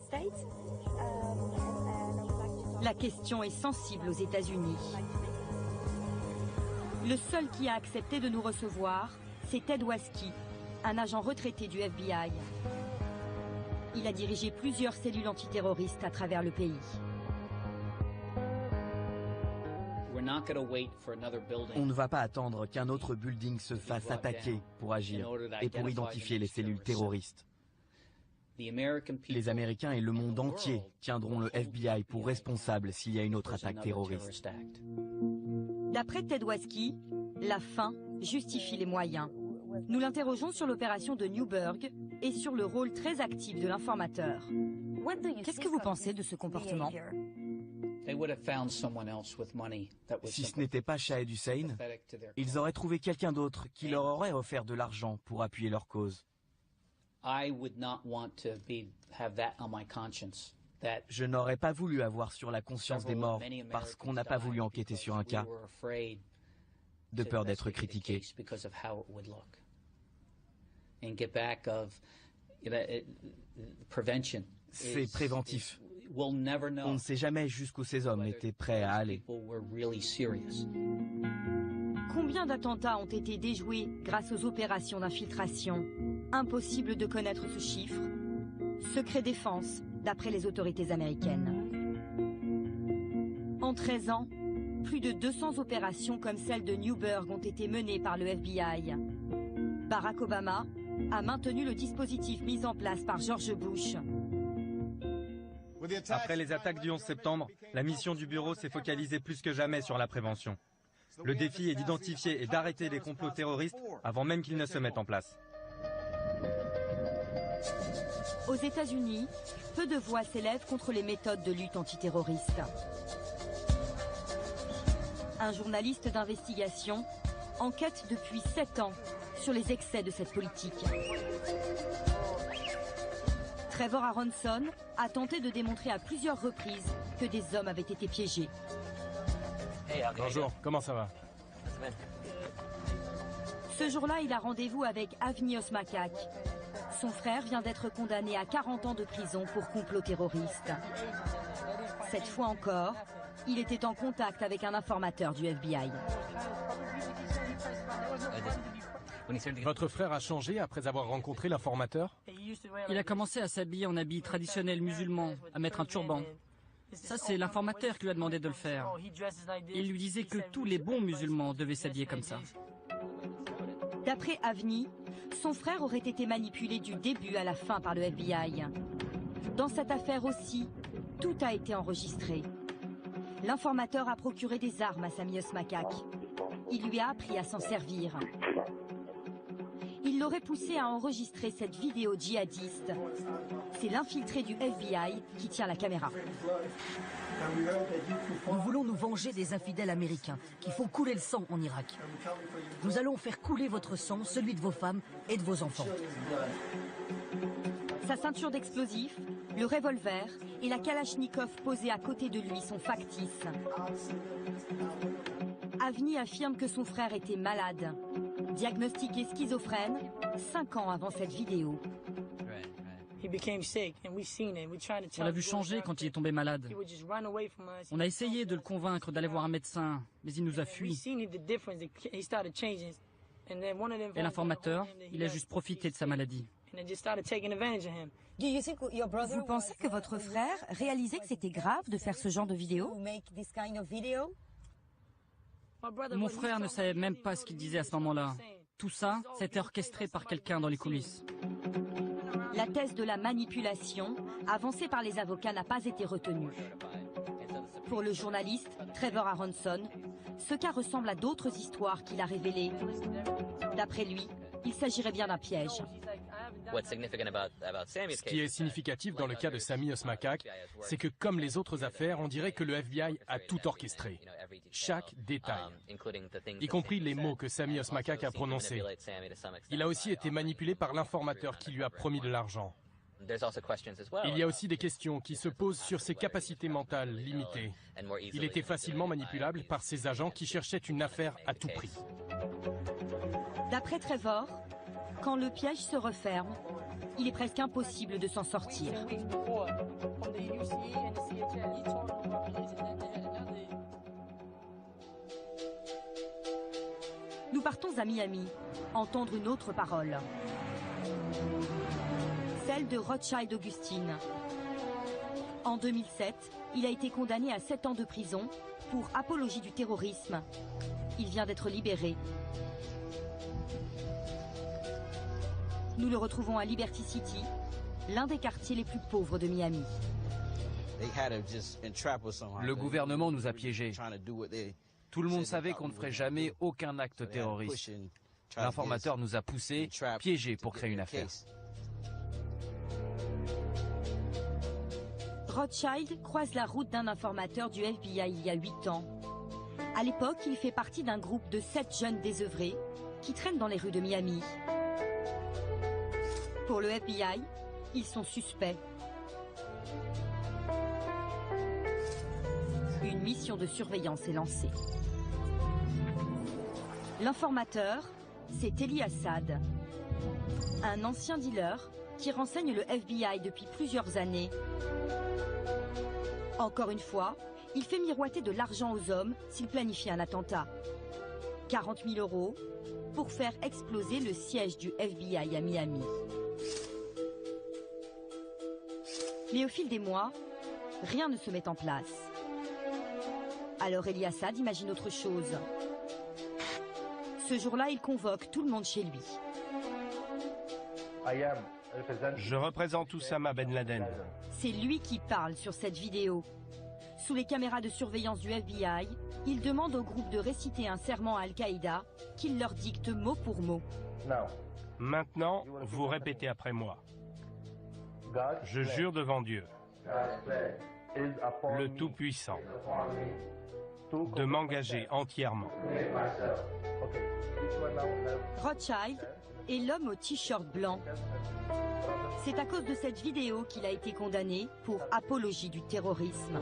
La question est sensible aux États-Unis. Le seul qui a accepté de nous recevoir, c'est Ted Waski, un agent retraité du FBI. Il a dirigé plusieurs cellules antiterroristes à travers le pays. On ne va pas attendre qu'un autre building se fasse attaquer pour agir et pour identifier les cellules terroristes. Les Américains et le monde entier tiendront le FBI pour responsable s'il y a une autre attaque terroriste. D'après Ted Waski, la fin justifie les moyens. Nous l'interrogeons sur l'opération de Newburgh et sur le rôle très actif de l'informateur. Qu'est-ce que vous pensez de ce comportement ? Si ce n'était pas Shahed Hussein, ils auraient trouvé quelqu'un d'autre qui leur aurait offert de l'argent pour appuyer leur cause. Je n'aurais pas voulu avoir sur la conscience des morts parce qu'on n'a pas voulu enquêter sur un cas, de peur d'être critiqué. C'est préventif. On ne sait jamais jusqu'où ces hommes étaient prêts à aller. Combien d'attentats ont été déjoués grâce aux opérations d'infiltration? Impossible de connaître ce chiffre. Secret défense, d'après les autorités américaines. En 13 ans, plus de 200 opérations comme celle de Newburgh ont été menées par le FBI. Barack Obama a maintenu le dispositif mis en place par George Bush. Après les attaques du 11 septembre, la mission du bureau s'est focalisée plus que jamais sur la prévention. Le défi est d'identifier et d'arrêter les complots terroristes avant même qu'ils ne se mettent en place. Aux États-Unis, peu de voix s'élèvent contre les méthodes de lutte antiterroriste. Un journaliste d'investigation enquête depuis 7 ans sur les excès de cette politique. Trevor Aronson a tenté de démontrer à plusieurs reprises que des hommes avaient été piégés. Bonjour, comment ça va? Ce jour-là, il a rendez-vous avec Avni Osmakak. Son frère vient d'être condamné à 40 ans de prison pour complot terroriste. Cette fois encore, il était en contact avec un informateur du FBI. Votre frère a changé après avoir rencontré l'informateur? Il a commencé à s'habiller en habits traditionnels musulmans, à mettre un turban. Ça, c'est l'informateur qui lui a demandé de le faire. Il lui disait que tous les bons musulmans devaient s'habiller comme ça. D'après Avni, son frère aurait été manipulé du début à la fin par le FBI. Dans cette affaire aussi, tout a été enregistré. L'informateur a procuré des armes à Sami Osmakak. Il lui a appris à s'en servir. Il l'aurait poussé à enregistrer cette vidéo djihadiste. C'est l'infiltré du FBI qui tient la caméra. Nous voulons nous venger des infidèles américains qui font couler le sang en Irak. Nous allons faire couler votre sang, celui de vos femmes et de vos enfants. Sa ceinture d'explosifs, le revolver et la Kalachnikov posée à côté de lui sont factices. Avni affirme que son frère était malade, diagnostiqué schizophrène 5 ans avant cette vidéo. On l'a vu changer quand il est tombé malade. On a essayé de le convaincre d'aller voir un médecin, mais il nous a fui. Et l'informateur, il a juste profité de sa maladie. Vous pensez que votre frère réalisait que c'était grave de faire ce genre de vidéo? Mon frère ne savait même pas ce qu'il disait à ce moment-là. Tout ça, c'était orchestré par quelqu'un dans les coulisses. La thèse de la manipulation, avancée par les avocats, n'a pas été retenue. Pour le journaliste Trevor Aronson, ce cas ressemble à d'autres histoires qu'il a révélées. D'après lui, il s'agirait bien d'un piège. Ce qui est significatif dans le cas de Sami Osmakak, c'est que comme les autres affaires, on dirait que le FBI a tout orchestré. Chaque détail, y compris les mots que Sami Osmakak a prononcés. Il a aussi été manipulé par l'informateur qui lui a promis de l'argent. Il y a aussi des questions qui se posent sur ses capacités mentales limitées. Il était facilement manipulable par ses agents qui cherchaient une affaire à tout prix. D'après Trevor, quand le piège se referme, il est presque impossible de s'en sortir. Nous partons à Miami, entendre une autre parole. Celle de Rothschild Augustine. En 2007, il a été condamné à 7 ans de prison pour apologie du terrorisme. Il vient d'être libéré. Nous le retrouvons à Liberty City, l'un des quartiers les plus pauvres de Miami. Le gouvernement nous a piégés. Tout le monde savait qu'on ne ferait jamais aucun acte terroriste. L'informateur nous a poussés, piégés pour créer une affaire. Rothschild croise la route d'un informateur du FBI il y a 8 ans. À l'époque, il fait partie d'un groupe de 7 jeunes désœuvrés qui traînent dans les rues de Miami. Pour le FBI, ils sont suspects. une mission de surveillance est lancée. L'informateur, c'est Eli Assad, un ancien dealer qui renseigne le FBI depuis plusieurs années. Encore une fois, il fait miroiter de l'argent aux hommes s'ils planifient un attentat. 40 000 € pour faire exploser le siège du FBI à Miami. Mais au fil des mois, rien ne se met en place. Alors Eli Assad imagine autre chose. Ce jour-là, il convoque tout le monde chez lui. Je représente Oussama Ben Laden. C'est lui qui parle sur cette vidéo. Sous les caméras de surveillance du FBI, il demande au groupe de réciter un serment à Al-Qaïda qu'il leur dicte mot pour mot. Maintenant, vous répétez après moi. Je jure devant Dieu, le Tout-Puissant, de m'engager entièrement. Rothschild est l'homme au t-shirt blanc. C'est à cause de cette vidéo qu'il a été condamné pour apologie du terrorisme.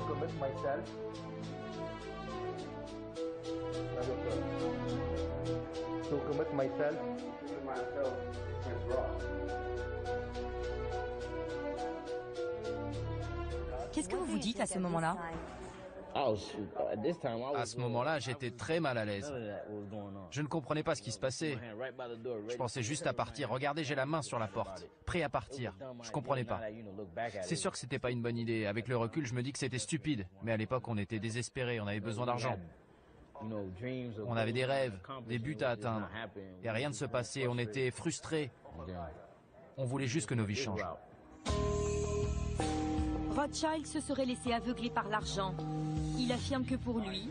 Qu'est-ce que vous vous dites à ce moment-là? À ce moment-là, j'étais très mal à l'aise. Je ne comprenais pas ce qui se passait. Je pensais juste à partir. Regardez, j'ai la main sur la porte, prêt à partir. Je comprenais pas. C'est sûr que c'était pas une bonne idée. Avec le recul, je me dis que c'était stupide. Mais à l'époque, on était désespérés, on avait besoin d'argent. On avait des rêves, des buts à atteindre. Et rien ne se passait, on était frustrés. On voulait juste que nos vies changent. Rothschild se serait laissé aveugler par l'argent. Il affirme que pour lui,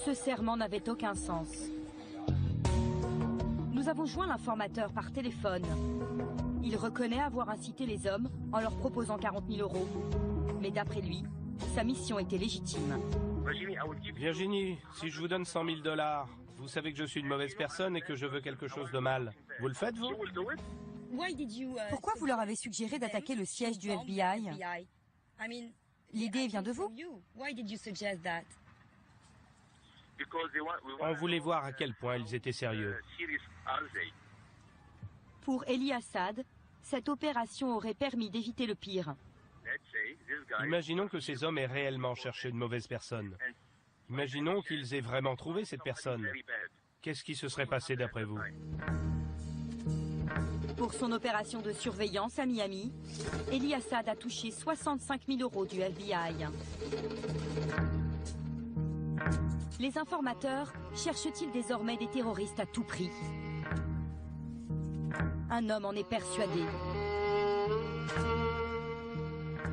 ce serment n'avait aucun sens. Nous avons joint l'informateur par téléphone. Il reconnaît avoir incité les hommes en leur proposant 40 000 €. Mais d'après lui, sa mission était légitime. Virginie, si je vous donne 100 000 $, vous savez que je suis une mauvaise personne et que je veux quelque chose de mal. Vous le faites, vous? Pourquoi vous leur avez suggéré d'attaquer le siège du FBI? L'idée vient de vous? On voulait voir à quel point ils étaient sérieux. Pour Eli Assad, cette opération aurait permis d'éviter le pire. Imaginons que ces hommes aient réellement cherché une mauvaise personne. Imaginons qu'ils aient vraiment trouvé cette personne. Qu'est-ce qui se serait passé d'après vous? Pour son opération de surveillance à Miami, Eli Assad a touché 65 000 € du FBI. Les informateurs cherchent-ils désormais des terroristes à tout prix? Un homme en est persuadé.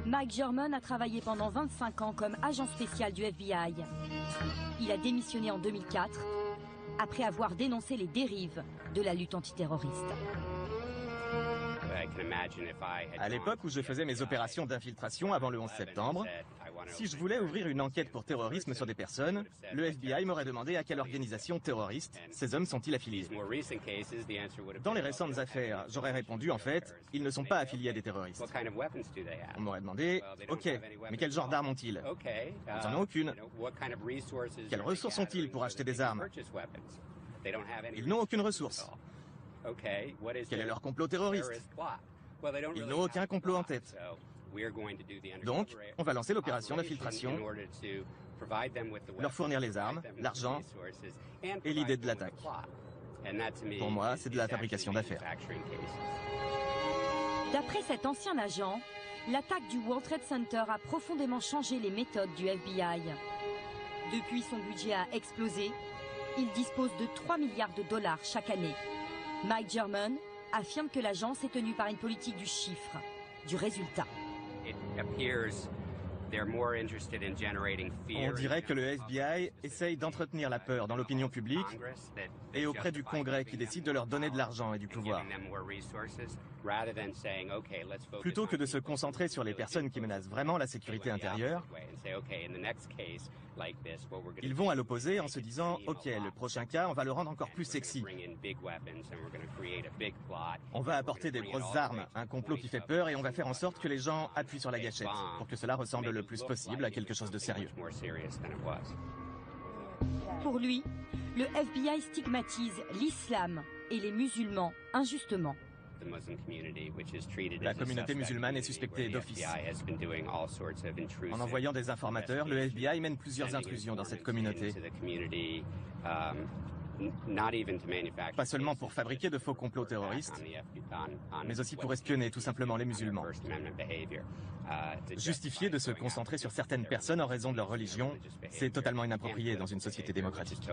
Mike German a travaillé pendant 25 ans comme agent spécial du FBI. Il a démissionné en 2004 après avoir dénoncé les dérives de la lutte antiterroriste. À l'époque où je faisais mes opérations d'infiltration avant le 11 septembre, si je voulais ouvrir une enquête pour terrorisme sur des personnes, le FBI m'aurait demandé à quelle organisation terroriste ces hommes sont-ils affiliés. Dans les récentes affaires, j'aurais répondu en fait, ils ne sont pas affiliés à des terroristes. On m'aurait demandé, ok, mais quel genre d'armes ont-ils? Ils n'en ont aucune. Quelles ressources ont-ils pour acheter des armes? Ils n'ont aucune ressource. Quel est leur complot terroriste? Ils n'ont aucun complot en tête. Donc, on va lancer l'opération d'infiltration, leur fournir les armes, l'argent et l'idée de l'attaque. Pour moi, c'est de la fabrication d'affaires. D'après cet ancien agent, l'attaque du World Trade Center a profondément changé les méthodes du FBI. Depuis, son budget a explosé. Il dispose de 3 milliards de $ chaque année. Mike German affirme que l'agence est tenue par une politique du chiffre, du résultat. On dirait que le FBI essaye d'entretenir la peur dans l'opinion publique et auprès du Congrès qui décide de leur donner de l'argent et du pouvoir. Plutôt que de se concentrer sur les personnes qui menacent vraiment la sécurité intérieure, Ils vont à l'opposé en se disant « Ok, le prochain cas, on va le rendre encore plus sexy. On va apporter des grosses armes, un complot qui fait peur et on va faire en sorte que les gens appuient sur la gâchette pour que cela ressemble le plus possible à quelque chose de sérieux. » Pour lui, le FBI stigmatise l'islam et les musulmans injustement. La communauté musulmane est suspectée d'office. En envoyant des informateurs, le FBI mène plusieurs intrusions dans cette communauté. Pas seulement pour fabriquer de faux complots terroristes, mais aussi pour espionner tout simplement les musulmans. Justifier de se concentrer sur certaines personnes en raison de leur religion, c'est totalement inapproprié dans une société démocratique.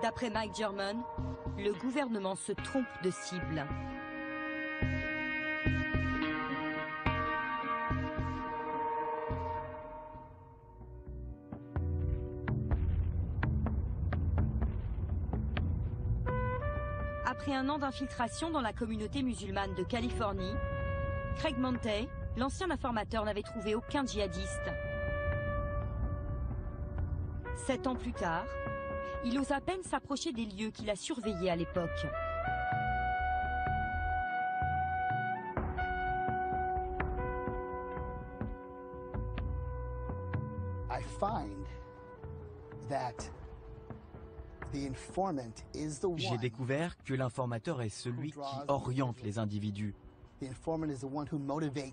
D'après Mike German, le gouvernement se trompe de cible. Après un an d'infiltration dans la communauté musulmane de Californie, Craig Montey, l'ancien informateur, n'avait trouvé aucun djihadiste. 7 ans plus tard, il ose à peine s'approcher des lieux qu'il a surveillés à l'époque. J'ai découvert que l'informateur est celui qui oriente les individus,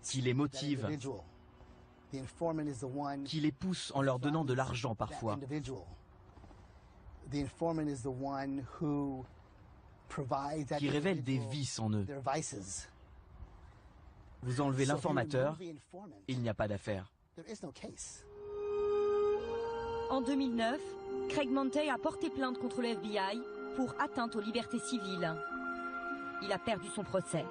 qui les motive, qui les pousse en leur donnant de l'argent parfois. Qui révèle des vices en eux. Vous enlevez l'informateur, il n'y a pas d'affaire. En 2009, Craig Montey a porté plainte contre le FBI pour atteinte aux libertés civiles. Il a perdu son procès.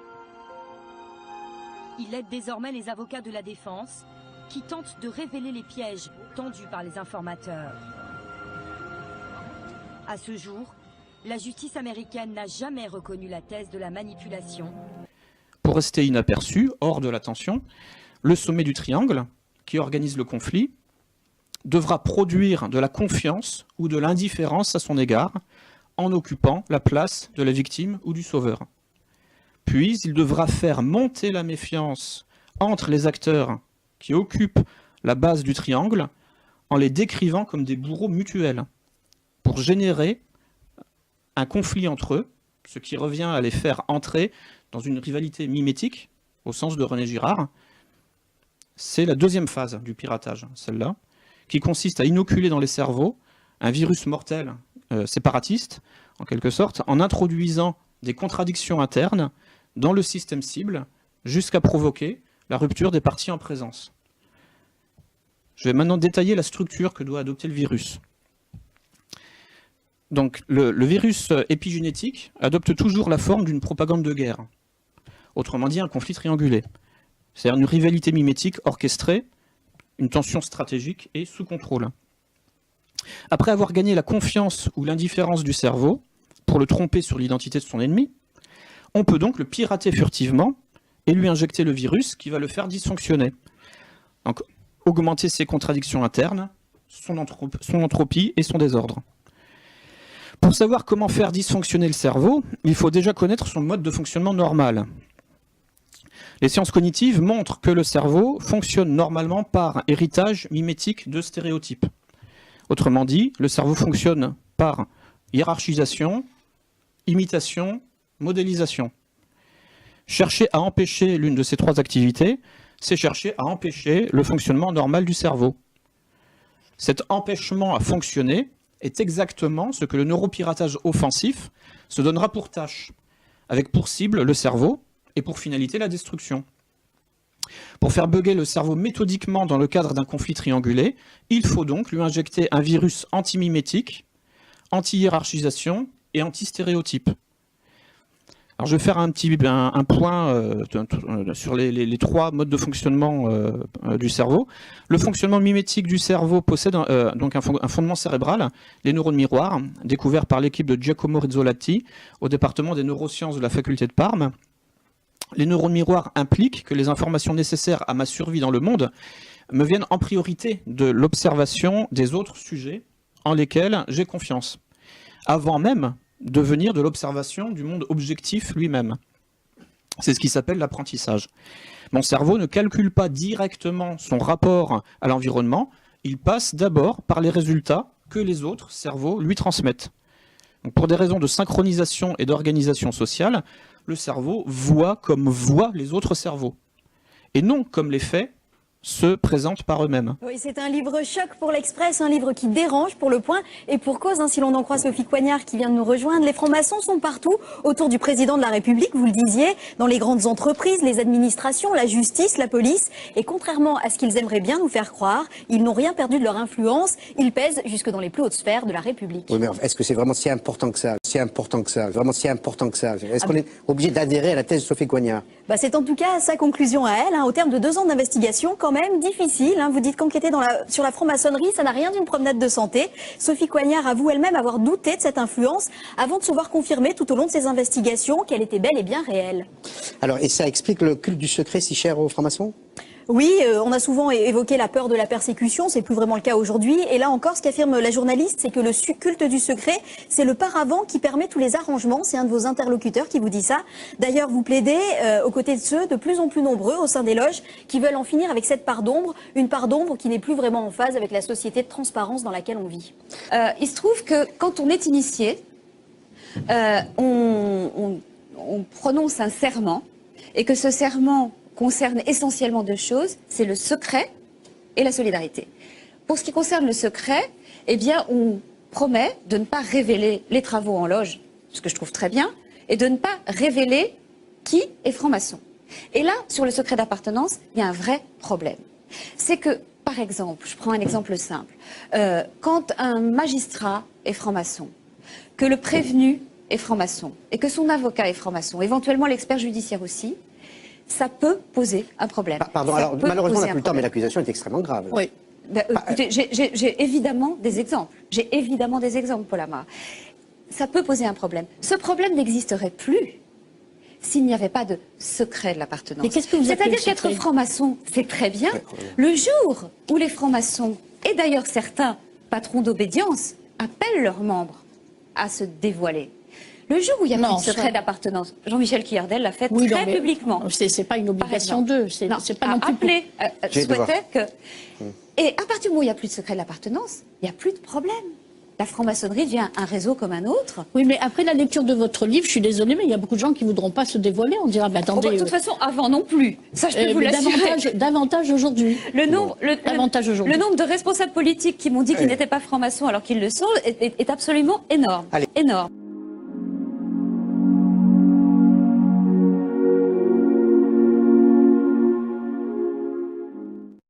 Il aide désormais les avocats de la défense qui tentent de révéler les pièges tendus par les informateurs. À ce jour, la justice américaine n'a jamais reconnu la thèse de la manipulation. Pour rester inaperçu, hors de l'attention, le sommet du triangle, qui organise le conflit, devra produire de la confiance ou de l'indifférence à son égard en occupant la place de la victime ou du sauveur. Puis, il devra faire monter la méfiance entre les acteurs qui occupent la base du triangle en les décrivant comme des bourreaux mutuels, pour générer un conflit entre eux, ce qui revient à les faire entrer dans une rivalité mimétique, au sens de René Girard. C'est la deuxième phase du piratage, celle-là, qui consiste à inoculer dans les cerveaux un virus mortel séparatiste, en quelque sorte, en introduisant des contradictions internes dans le système cible, jusqu'à provoquer la rupture des parties en présence. Je vais maintenant détailler la structure que doit adopter le virus. Donc, le virus épigénétique adopte toujours la forme d'une propagande de guerre. Autrement dit, un conflit triangulé. C'est-à-dire une rivalité mimétique orchestrée, une tension stratégique et sous contrôle. Après avoir gagné la confiance ou l'indifférence du cerveau, pour le tromper sur l'identité de son ennemi, on peut donc le pirater furtivement et lui injecter le virus qui va le faire dysfonctionner. Donc, augmenter ses contradictions internes, son entropie et son désordre. Pour savoir comment faire dysfonctionner le cerveau, il faut déjà connaître son mode de fonctionnement normal. Les sciences cognitives montrent que le cerveau fonctionne normalement par héritage mimétique de stéréotypes. Autrement dit, le cerveau fonctionne par hiérarchisation, imitation, modélisation. Chercher à empêcher l'une de ces trois activités, c'est chercher à empêcher le fonctionnement normal du cerveau. Cet empêchement à fonctionner est exactement ce que le neuropiratage offensif se donnera pour tâche, avec pour cible le cerveau et pour finalité la destruction. Pour faire bugger le cerveau méthodiquement dans le cadre d'un conflit triangulé, il faut donc lui injecter un virus anti-mimétique, anti-hiérarchisation et anti-stéréotype. Alors je vais faire un point sur les trois modes de fonctionnement du cerveau. Le fonctionnement mimétique du cerveau possède donc un fondement cérébral, les neurones miroirs, découverts par l'équipe de Giacomo Rizzolatti au département des neurosciences de la faculté de Parme. Les neurones miroirs impliquent que les informations nécessaires à ma survie dans le monde me viennent en priorité de l'observation des autres sujets en lesquels j'ai confiance, avant même de venir de l'observation du monde objectif lui-même. C'est ce qui s'appelle l'apprentissage. Mon cerveau ne calcule pas directement son rapport à l'environnement, il passe d'abord par les résultats que les autres cerveaux lui transmettent. Donc pour des raisons de synchronisation et d'organisation sociale, le cerveau voit comme voient les autres cerveaux, et non comme les faits se présentent par eux-mêmes. Oui, c'est un livre choc pour l'Express, un livre qui dérange pour Le Point, et pour cause, hein, si l'on en croit Sophie Coignard qui vient de nous rejoindre. Les francs-maçons sont partout, autour du président de la République, vous le disiez, dans les grandes entreprises, les administrations, la justice, la police, et contrairement à ce qu'ils aimeraient bien nous faire croire, ils n'ont rien perdu de leur influence, ils pèsent jusque dans les plus hautes sphères de la République. Oui, mais est-ce que c'est vraiment si important que ça? Si important que ça? Vraiment si important que ça? Est-ce qu'on est obligé d'adhérer à la thèse de Sophie Coignard? Bah, c'est en tout cas sa conclusion à elle, hein, au terme de 2 ans d'investigation, quand même difficile. Hein, vous dites qu'enquêter sur la franc-maçonnerie, ça n'a rien d'une promenade de santé. Sophie Coignard avoue elle-même avoir douté de cette influence avant de se voir confirmer tout au long de ses investigations qu'elle était bel et bien réelle. Alors, et ça explique le culte du secret si cher aux francs-maçons? Oui, on a souvent évoqué la peur de la persécution, c'est plus vraiment le cas aujourd'hui. Et là encore, ce qu'affirme la journaliste, c'est que le culte du secret, c'est le paravent qui permet tous les arrangements. C'est un de vos interlocuteurs qui vous dit ça. D'ailleurs, vous plaidez aux côtés de ceux de plus en plus nombreux au sein des loges qui veulent en finir avec cette part d'ombre, une part d'ombre qui n'est plus vraiment en phase avec la société de transparence dans laquelle on vit. Il se trouve que quand on est initié, on prononce un serment, et que ce serment concerne essentiellement 2 choses, c'est le secret et la solidarité. Pour ce qui concerne le secret, eh bien, on promet de ne pas révéler les travaux en loge, ce que je trouve très bien, et de ne pas révéler qui est franc-maçon. Et là, sur le secret d'appartenance, il y a un vrai problème. C'est que, par exemple, je prends un exemple simple, quand un magistrat est franc-maçon, que le prévenu est franc-maçon, et que son avocat est franc-maçon, éventuellement l'expert judiciaire aussi, ça peut poser un problème. Pardon, alors malheureusement on n'a plus le temps, mais l'accusation est extrêmement grave. Oui. Écoutez, j'ai évidemment des exemples. J'ai évidemment des exemples, Paul Amar. Ça peut poser un problème. Ce problème n'existerait plus s'il n'y avait pas de secret de l'appartenance. C'est-à-dire qu'être franc-maçon, c'est très bien. Le jour où les francs-maçons, et d'ailleurs certains patrons d'obédience, appellent leurs membres à se dévoiler, le jour où il y a plus de secret d'appartenance, Jean-Michel Quillardel l'a fait très publiquement. C'est pas une obligation d'eux, c'est pas non plus... Appelé, souhaitait que... Et à partir du moment où il n'y a plus de secret de l'appartenance, il n'y a plus de problème. La franc-maçonnerie devient un réseau comme un autre. Oui, mais après la lecture de votre livre, je suis désolée, mais il y a beaucoup de gens qui ne voudront pas se dévoiler. On dira, bah, attendez... de toute façon, avant non plus. Ça, je peux vous l'assurer. Davantage aujourd'hui. Le nombre de responsables politiques qui m'ont dit qu'ils n'étaient pas francs-maçons alors qu'ils le sont est absolument énorme. Énorme.